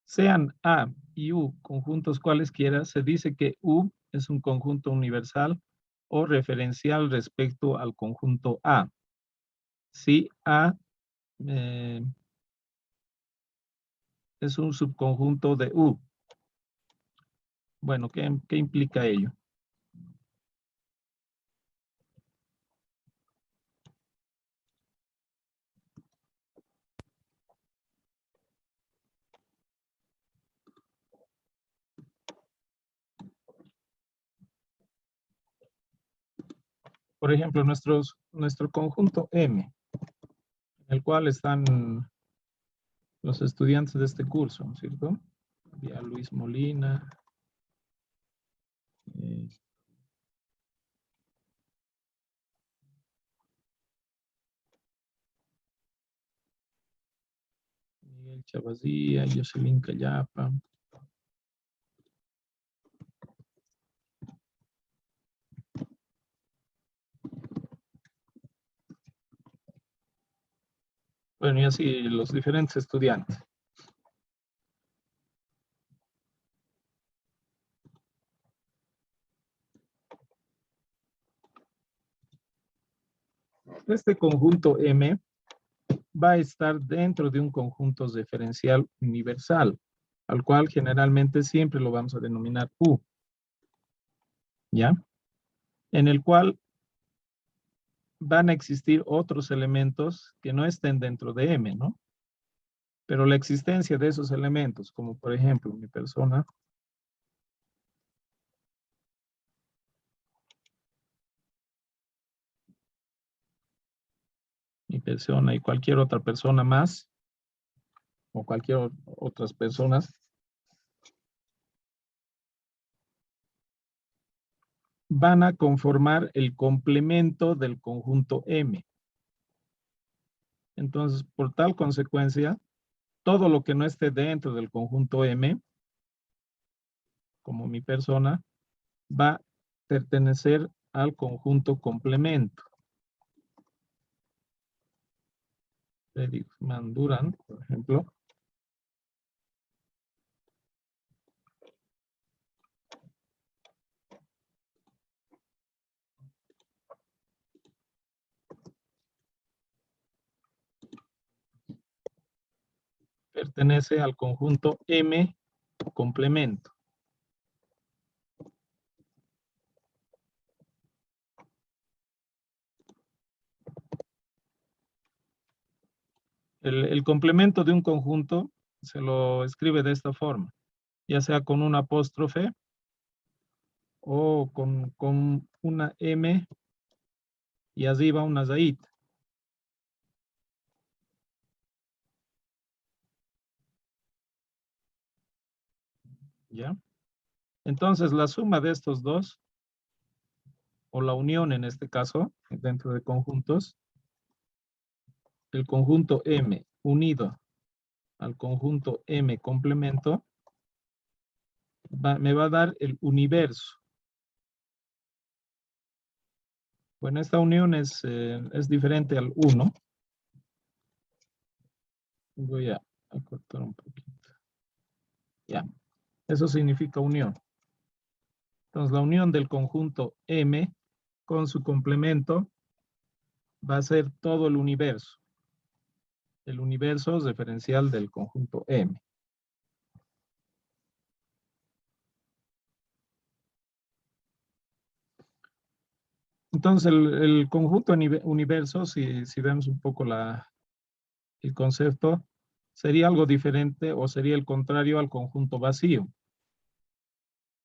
Sean A y U conjuntos cualesquiera, se dice que U es un conjunto universal o referencial respecto al conjunto A. Si A es un subconjunto de U. Bueno, ¿qué implica ello? Por ejemplo, nuestro conjunto M, en el cual están los estudiantes de este curso, ¿no es cierto? Había Luis Molina, Miguel Chavazía, Jocelyn Callapa. Bueno, y así los diferentes estudiantes. Este conjunto M va a estar dentro de un conjunto diferencial universal, al cual generalmente siempre lo vamos a denominar U, ¿ya? En el cual van a existir otros elementos que no estén dentro de M, ¿no? Pero la existencia de esos elementos, como por ejemplo mi persona, y cualquier otra persona más, o cualquier otras personas, van a conformar el complemento del conjunto M. Entonces, por tal consecuencia, todo lo que no esté dentro del conjunto M, como mi persona, va a pertenecer al conjunto complemento. Freddy Manduran, por ejemplo. Pertenece al conjunto M complemento. El complemento de un conjunto se lo escribe de esta forma, ya sea con un apóstrofe o con una M y arriba una zaid. ¿Ya? Entonces, la suma de estos dos, o la unión en este caso, dentro de conjuntos, el conjunto M unido al conjunto M complemento, me va a dar el universo. Bueno, esta unión es diferente al 1. Voy a cortar un poquito. Ya, eso significa unión. Entonces, la unión del conjunto M con su complemento va a ser todo el universo. El universo es referencial del conjunto M. Entonces, el conjunto universo, si vemos un poco el concepto, sería algo diferente o sería el contrario al conjunto vacío,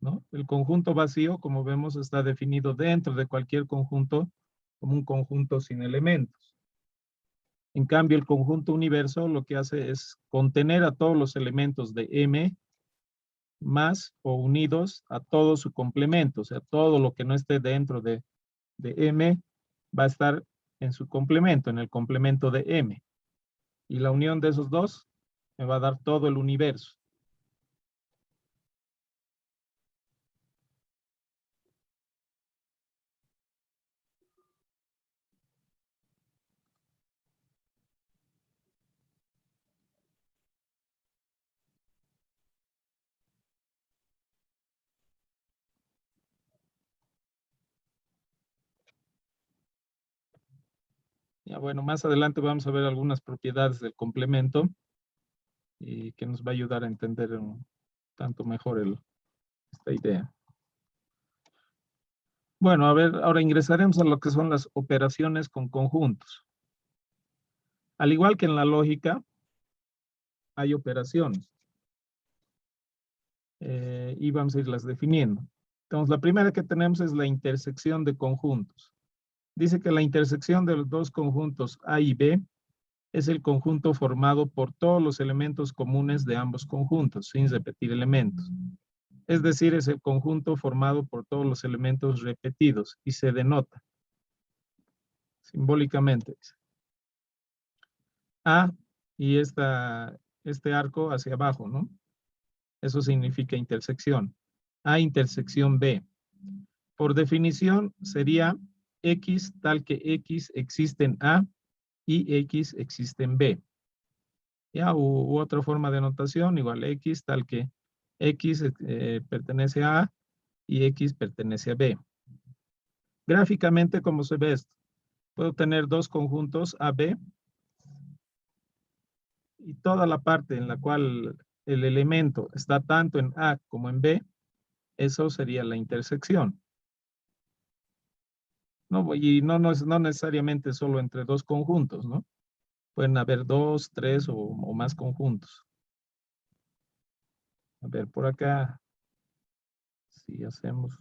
¿no? El conjunto vacío, como vemos, está definido dentro de cualquier conjunto como un conjunto sin elementos. En cambio, el conjunto universo lo que hace es contener a todos los elementos de M más o unidos a todo su complemento, o sea, todo lo que no esté dentro de M va a estar en su complemento, en el complemento de M. Y la unión de esos dos me va a dar todo el universo. Ya, bueno, más adelante vamos a ver algunas propiedades del complemento y que nos va a ayudar a entender un tanto mejor esta idea. Bueno, a ver, ahora ingresaremos a lo que son las operaciones con conjuntos. Al igual que en la lógica, hay operaciones. Y vamos a irlas definiendo. Entonces, la primera que tenemos es la intersección de conjuntos. Dice que la intersección de los dos conjuntos A y B es el conjunto formado por todos los elementos comunes de ambos conjuntos, sin repetir elementos. Es decir, es el conjunto formado por todos los elementos repetidos y se denota simbólicamente. A y este arco hacia abajo, ¿no? Eso significa intersección. A intersección B. Por definición sería X tal que X existe en A y X existe en B. Ya, u otra forma de notación, igual X tal que X pertenece a A y X pertenece a B. Gráficamente, ¿cómo se ve esto? Puedo tener dos conjuntos AB y toda la parte en la cual el elemento está tanto en A como en B, eso sería la intersección. No, y no necesariamente solo entre dos conjuntos, ¿no? Pueden haber dos, tres o más conjuntos. A ver, por acá, si hacemos.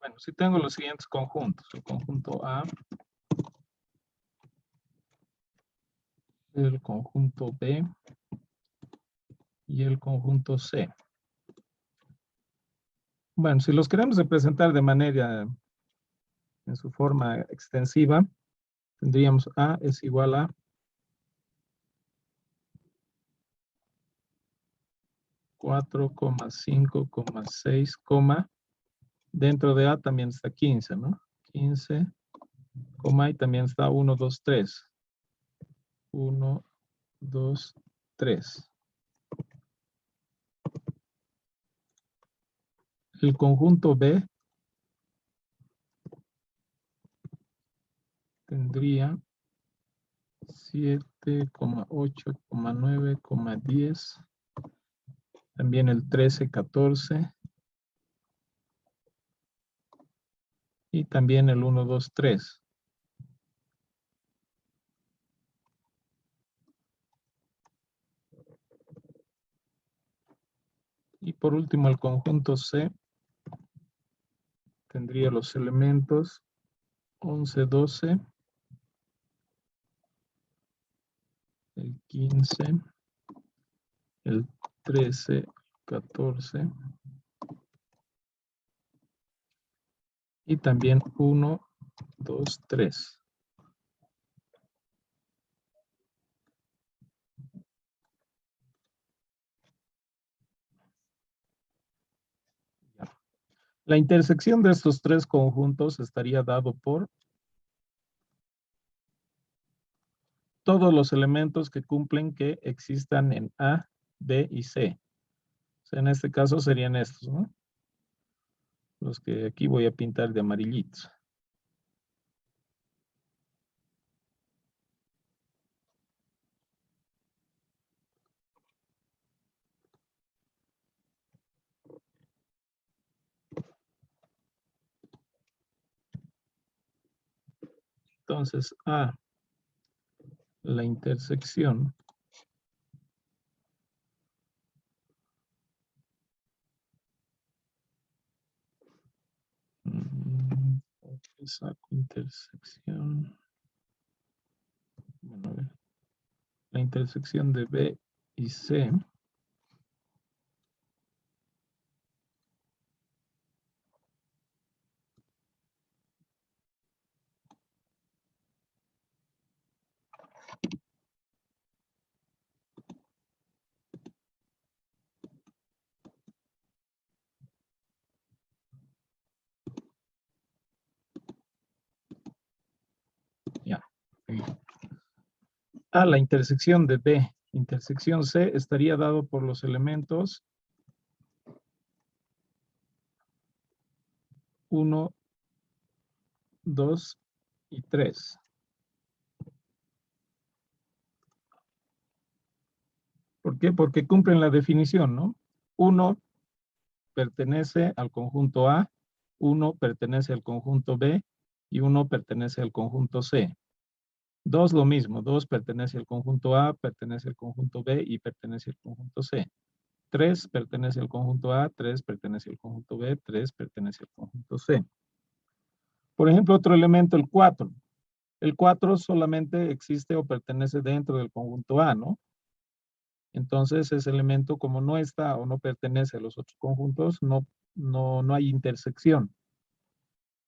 Bueno, si tengo los siguientes conjuntos, el conjunto A, el conjunto B y el conjunto C. Bueno, si los queremos representar de manera en su forma extensiva, tendríamos A es igual a 4,5,6, dentro de A también está 15, ¿no? 15, y también está 1, 2, 3. 1, 2, 3. El conjunto B tendría 7,8,9,10. También el 13, 14. Y también el 1, 2, 3. Y por último el conjunto C tendría los elementos 11, 12, el 15, el 13, 14 y también 1, 2, 3. La intersección de estos tres conjuntos estaría dado por todos los elementos que cumplen que existan en A, B y C. O sea, en este caso serían estos, ¿no? Los que aquí voy a pintar de amarillitos. Entonces, A, la intersección saco intersección. Bueno, a ver. La intersección de B y C A, la intersección de B, intersección C, estaría dado por los elementos 1, 2 y 3. ¿Por qué? Porque cumplen la definición, ¿no? 1 pertenece al conjunto A, 1 pertenece al conjunto B y 1 pertenece al conjunto C. 2 lo mismo, 2 pertenece al conjunto A, pertenece al conjunto B y pertenece al conjunto C. 3 pertenece al conjunto A, 3 pertenece al conjunto B, 3 pertenece al conjunto C. Por ejemplo, otro elemento, el 4. El 4 solamente existe o pertenece dentro del conjunto A, ¿no? Entonces, ese elemento, como no está o no pertenece a los otros conjuntos, no hay intersección.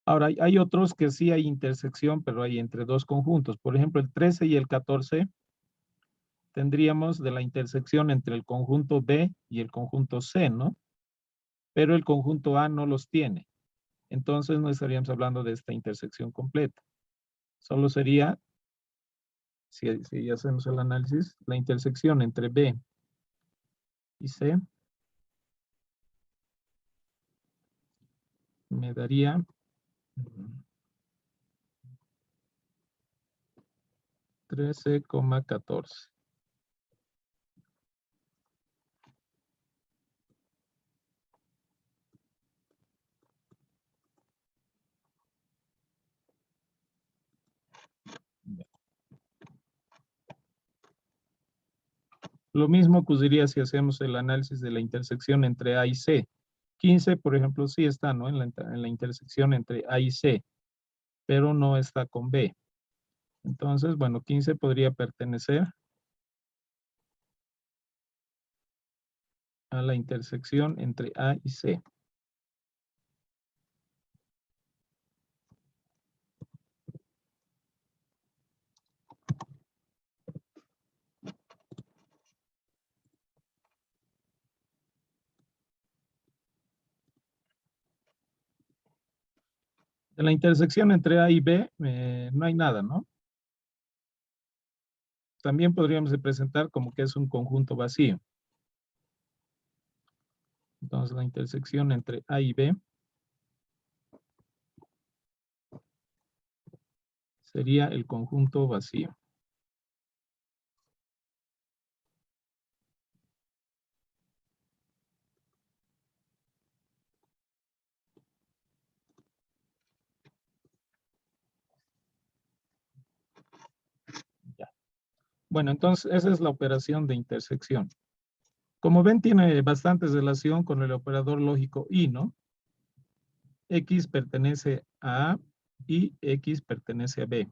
Ahora, hay otros que sí hay intersección, pero hay entre dos conjuntos. Por ejemplo, el 13 y el 14 tendríamos de la intersección entre el conjunto B y el conjunto C, ¿no? Pero el conjunto A no los tiene. Entonces, no estaríamos hablando de esta intersección completa. Solo sería, si hacemos el análisis, la intersección entre B y C me daría 13,14. Lo mismo ocurriría si hacemos el análisis de la intersección entre A y C. 15, por ejemplo, sí está, ¿no? En la intersección entre A y C, pero no está con B. Entonces, bueno, 15 podría pertenecer a la intersección entre A y C. De la intersección entre A y B no hay nada, ¿no? También podríamos representar como que es un conjunto vacío. Entonces, la intersección entre A y B sería el conjunto vacío. Ya. Bueno, entonces esa es la operación de intersección. Como ven, tiene bastante relación con el operador lógico y, ¿no? X pertenece a A y X pertenece a B.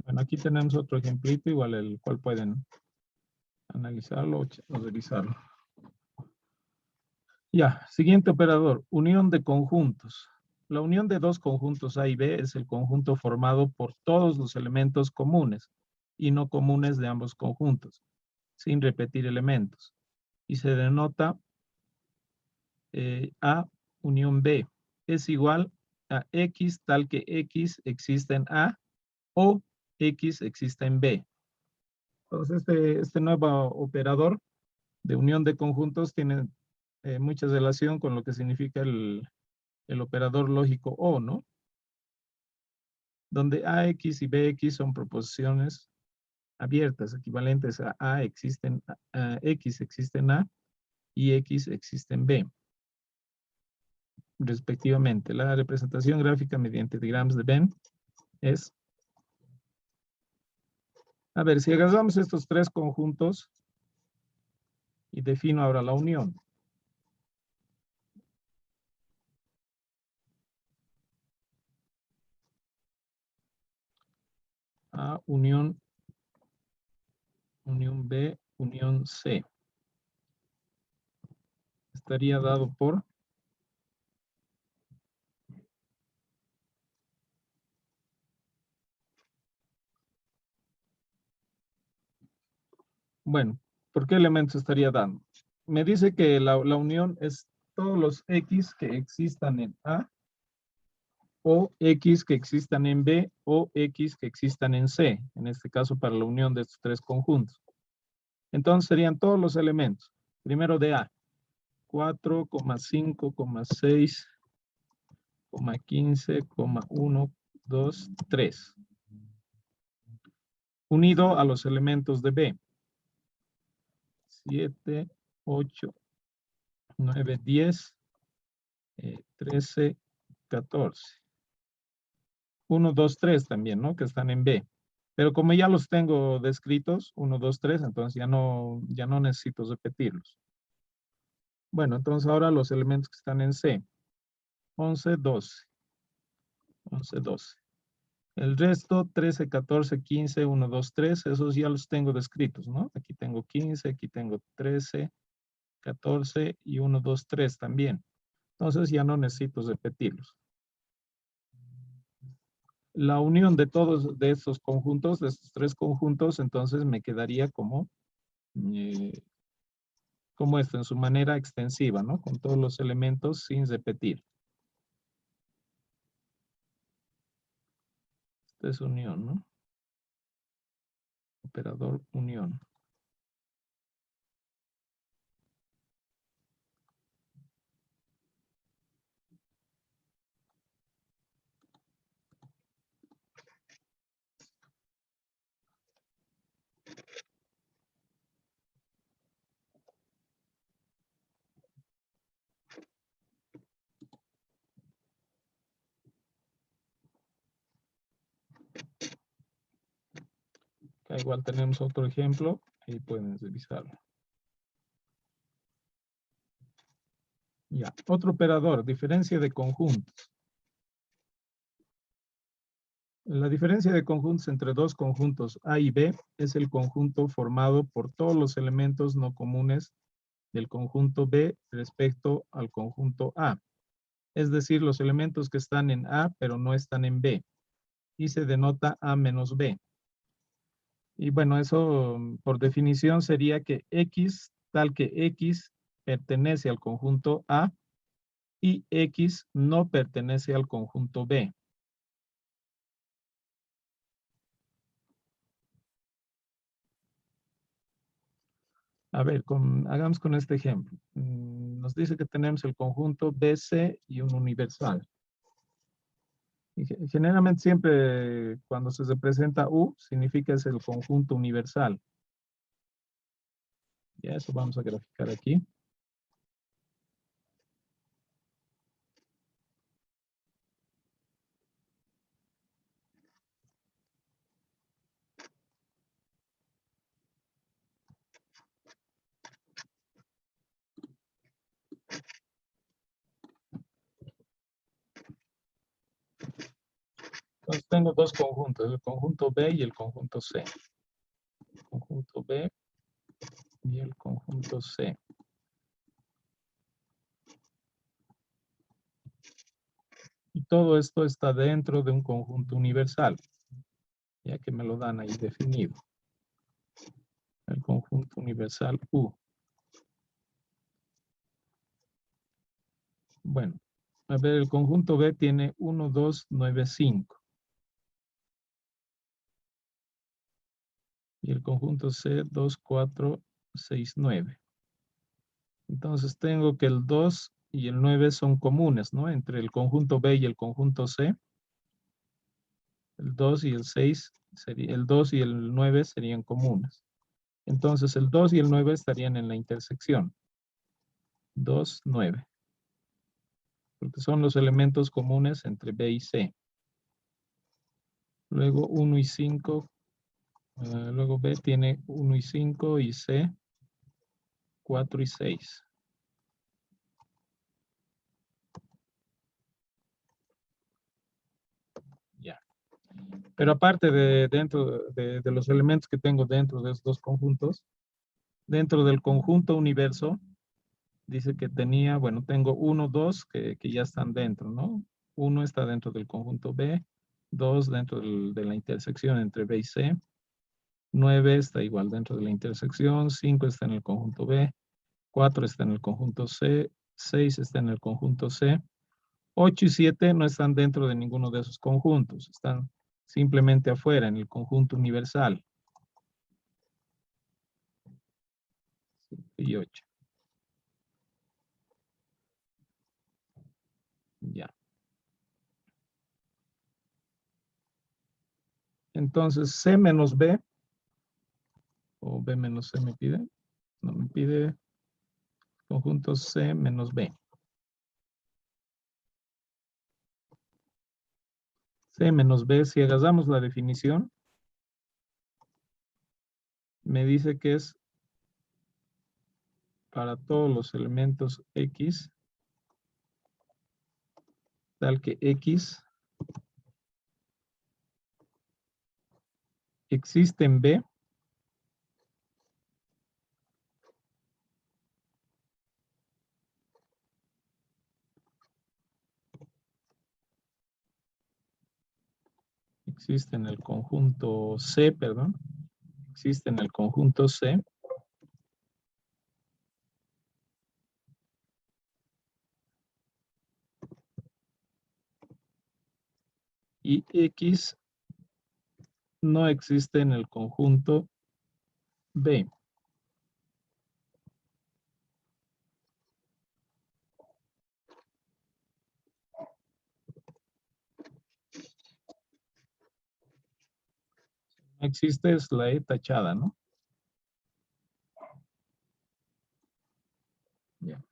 Bueno, aquí tenemos otro ejemplito, igual el cual pueden analizarlo o revisarlo. Ya, siguiente operador, unión de conjuntos. La unión de dos conjuntos A y B es el conjunto formado por todos los elementos comunes y no comunes de ambos conjuntos, sin repetir elementos. Y se denota A unión B. Es igual a X tal que X existe en A o X existe en B. Entonces, este nuevo operador de unión de conjuntos tiene mucha relación con lo que significa el operador lógico O, ¿no? Donde AX y BX son proposiciones abiertas, equivalentes a A existen, X existe en A y X existe en B, respectivamente. La representación gráfica mediante diagramas de Venn es, a ver, si agarramos estos tres conjuntos y defino ahora la unión. A unión B, unión C. estaría dado por bueno, ¿por qué elementos estaría dando? Me dice que la unión es todos los X que existan en A o X que existan en B o X que existan en C, en este caso para la unión de estos tres conjuntos. Entonces serían todos los elementos. Primero de A, 4, 5, 6, 15, 1, 2, 3. Unido a los elementos de B. 7, 8, 9, 10, 13, 14. 1, 2, 3 también, ¿no? Que están en B. Pero como ya los tengo descritos, 1, 2, 3, entonces ya no necesito repetirlos. Bueno, entonces ahora los elementos que están en C. 11, 12. 11, 12. El resto, 13, 14, 15, 1, 2, 3, esos ya los tengo descritos, ¿no? Aquí tengo 15, aquí tengo 13, 14 y 1, 2, 3 también. Entonces ya no necesito repetirlos. La unión de todos de estos conjuntos, de estos tres conjuntos, entonces me quedaría como esto, en su manera extensiva, ¿no? Con todos los elementos sin repetir. Esta es unión, ¿no? Operador unión. Acá igual tenemos otro ejemplo, ahí pueden revisarlo. Ya, otro operador, diferencia de conjuntos. La diferencia de conjuntos entre dos conjuntos A y B es el conjunto formado por todos los elementos no comunes del conjunto B respecto al conjunto A. Es decir, los elementos que están en A pero no están en B. Y se denota A menos B. Y bueno, eso por definición sería que X, tal que X pertenece al conjunto A y X no pertenece al conjunto B. A ver, hagamos con este ejemplo. Nos dice que tenemos el conjunto BC y un universal. Y generalmente siempre cuando se representa U, significa es el conjunto universal. Ya eso vamos a graficar aquí. Entonces tengo dos conjuntos, el conjunto B y el conjunto C. El conjunto B y el conjunto C. Y todo esto está dentro de un conjunto universal, ya que me lo dan ahí definido. El conjunto universal U. Bueno, a ver, el conjunto B tiene 1, 2, 9, 5. Y el conjunto C, 2, 4, 6, 9. Entonces tengo que el 2 y el 9 son comunes, ¿no? Entre el conjunto B y el conjunto C. El 2 y el 6, el 2 y el 9 serían comunes. Entonces el 2 y el 9 estarían en la intersección. 2, 9. Porque son los elementos comunes entre B y C. Luego 1 y 5. Luego B tiene 1 y 5 y C 4 y 6. Ya. Pero aparte de los elementos que tengo dentro de estos dos conjuntos, dentro del conjunto universo, dice que tenía, bueno, tengo 1, 2 que ya están dentro, ¿no? 1 está dentro del conjunto B, 2 dentro de la intersección entre B y C, 9 está igual dentro de la intersección, 5 está en el conjunto B, 4 está en el conjunto C, 6 está en el conjunto C, 8 y 7 no están dentro de ninguno de esos conjuntos, están simplemente afuera en el conjunto universal. Y 8. Ya. Entonces, C menos B, o B menos C me pide, no me pide conjunto C menos B. C menos B, si agarramos la definición, me dice que es para todos los elementos X, tal que X existe en B, existe en el conjunto C, perdón, existe en el conjunto C, y X no existe en el conjunto B. No existe, es la E tachada, ¿no? Ya.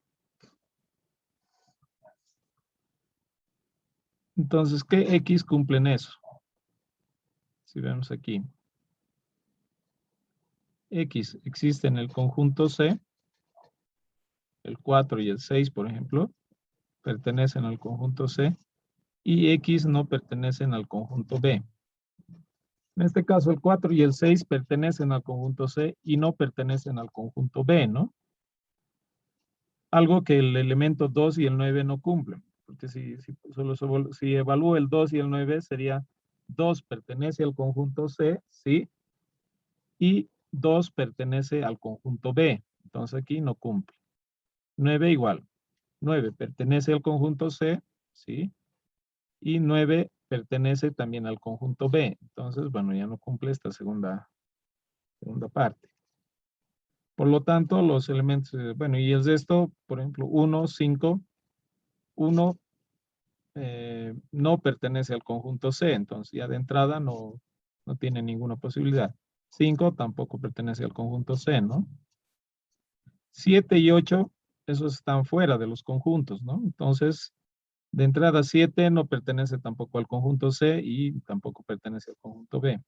Entonces, ¿qué X cumplen eso? Si vemos aquí. X existe en el conjunto C, el 4 y el 6, por ejemplo, pertenecen al conjunto C, y X no pertenecen al conjunto B. En este caso, el 4 y el 6 pertenecen al conjunto C y no pertenecen al conjunto B, ¿no? Algo que el elemento 2 y el 9 no cumplen, porque si evalúo el 2 y el 9 sería 2 pertenece al conjunto C, ¿sí? Y 2 pertenece al conjunto B, entonces aquí no cumple. 9 igual, 9 pertenece al conjunto C, ¿sí? Y 9 pertenece también al conjunto B, entonces, bueno, ya no cumple esta segunda parte. Por lo tanto, los elementos, bueno, y el resto, por ejemplo, 1, 5, 1 no pertenece al conjunto C, entonces ya de entrada no tiene ninguna posibilidad. 5 tampoco pertenece al conjunto C, ¿no? 7 y 8, esos están fuera de los conjuntos, ¿no? Entonces, de entrada 7 no pertenece tampoco al conjunto C y tampoco pertenece al conjunto B.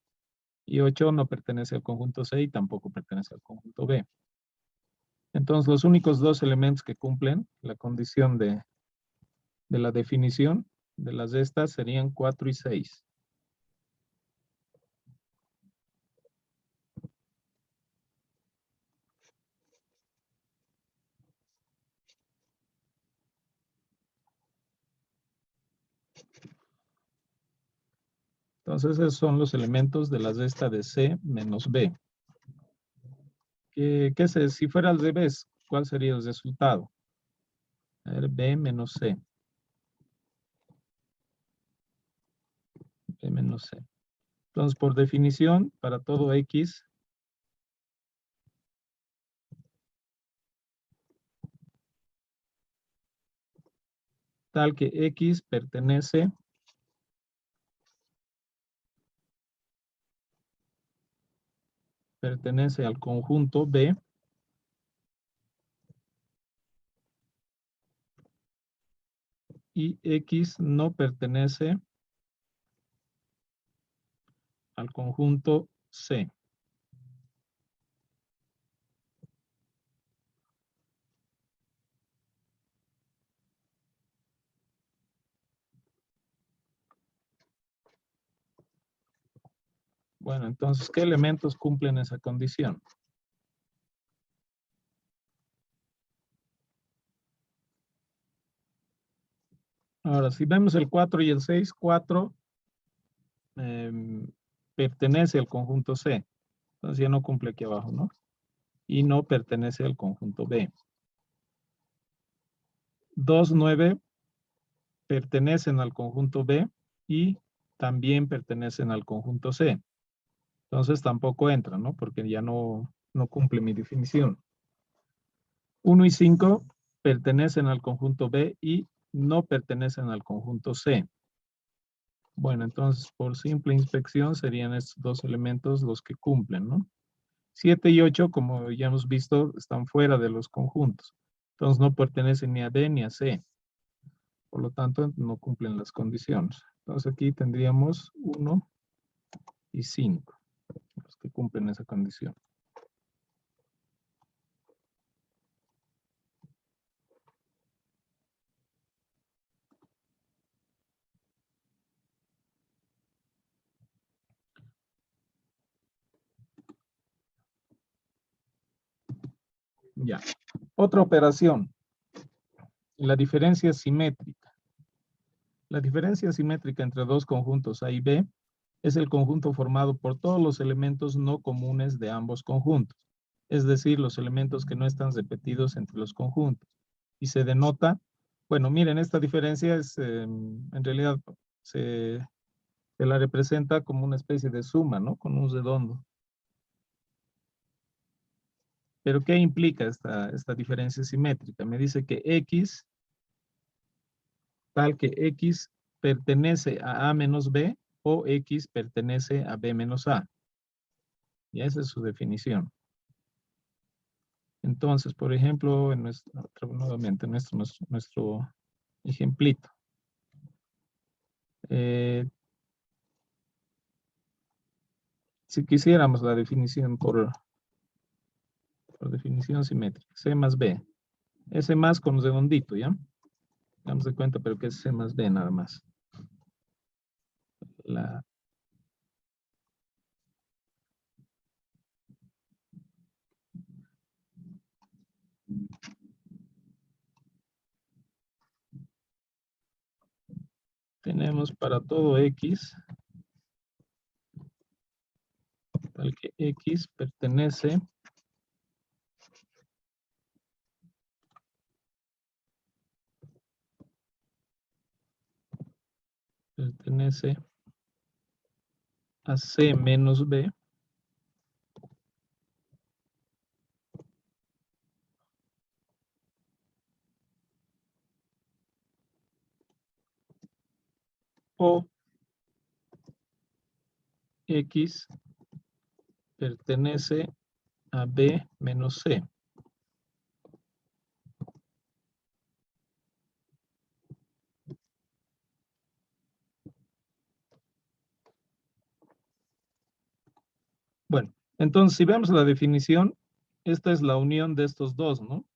Y 8 no pertenece al conjunto C y tampoco pertenece al conjunto B. Entonces, los únicos dos elementos que cumplen la condición de la definición de las de estas serían 4 y 6. Entonces, esos son los elementos de las de esta de C menos B. Si fuera al revés, ¿cuál sería el resultado? A ver, B menos C. B menos C. Entonces, por definición, para todo X, tal que X pertenece al conjunto B, y X no pertenece al conjunto C. Bueno, entonces, ¿qué elementos cumplen esa condición? Ahora, si vemos el 4 y el 6, 4 pertenece al conjunto C. Entonces ya no cumple aquí abajo, ¿no? Y no pertenece al conjunto B. 2, 9 pertenecen al conjunto B y también pertenecen al conjunto C. Entonces tampoco entra, ¿no? Porque ya no cumple mi definición. 1 y 5 pertenecen al conjunto B y no pertenecen al conjunto C. Bueno, entonces por simple inspección serían estos dos elementos los que cumplen, ¿no? 7 y 8, como ya hemos visto, están fuera de los conjuntos. Entonces no pertenecen ni a B ni a C. Por lo tanto, no cumplen las condiciones. Entonces aquí tendríamos 1 y 5, los que cumplen esa condición. Ya. Otra operación. La diferencia simétrica. La diferencia simétrica entre dos conjuntos A y B es el conjunto formado por todos los elementos no comunes de ambos conjuntos, es decir, los elementos que no están repetidos entre los conjuntos. Y se denota, bueno, miren, esta diferencia es, en realidad, se la representa como una especie de suma, ¿no? Con un redondo. Pero ¿qué implica esta diferencia simétrica? Me dice que X, tal que X pertenece a menos B o X pertenece a B menos A. Y esa es su definición. Entonces, por ejemplo, nuevamente, nuestro ejemplito. Si quisiéramos la definición por definición simétrica, C más B. S más con redondito, ¿ya? Damos de cuenta, pero que es C más B nada más. Tenemos para todo X, tal que X pertenece a C menos B o X pertenece a B menos C. Bueno, entonces si vemos la definición, esta es la unión de estos dos, ¿no?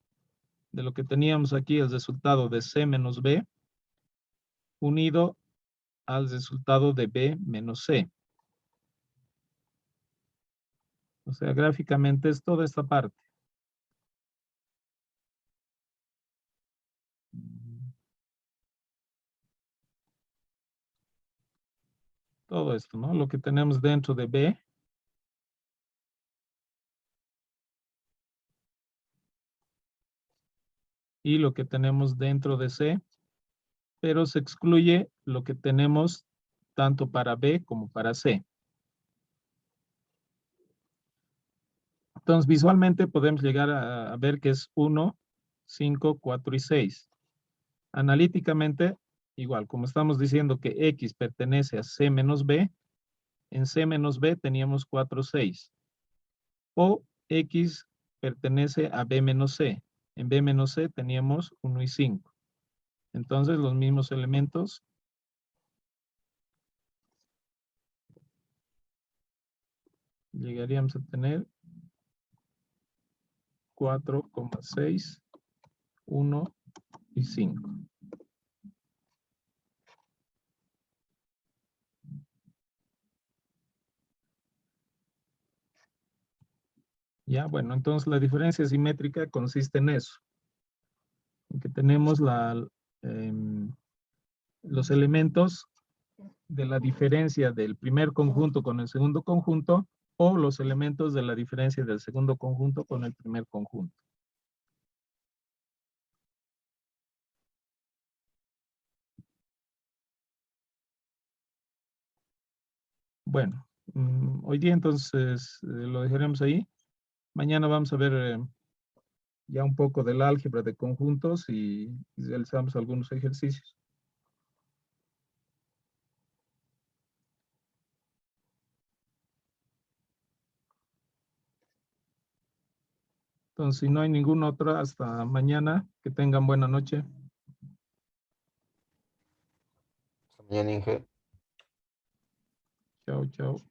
De lo que teníamos aquí, el resultado de C menos B, unido al resultado de B menos C. O sea, gráficamente es toda esta parte. Todo esto, ¿no? Lo que tenemos dentro de B y lo que tenemos dentro de C, pero se excluye lo que tenemos tanto para B como para C. Entonces, visualmente podemos llegar a ver que es 1, 5, 4 y 6. Analíticamente, igual, como estamos diciendo que X pertenece a C menos B, en C menos B teníamos 4, 6. O X pertenece a B menos C. En B menos C teníamos 1 y 5. Entonces, los mismos elementos llegaríamos a tener 4,6, 1 y 5. Ya, bueno, entonces la diferencia simétrica consiste en eso. En que tenemos los elementos de la diferencia del primer conjunto con el segundo conjunto o los elementos de la diferencia del segundo conjunto con el primer conjunto. Bueno, hoy día entonces lo dejaremos ahí. Mañana vamos a ver ya un poco del álgebra de conjuntos y realizamos algunos ejercicios. Entonces, si no hay ninguna otra, hasta mañana. Que tengan buena noche. Hasta mañana, Inge. Chao, chao.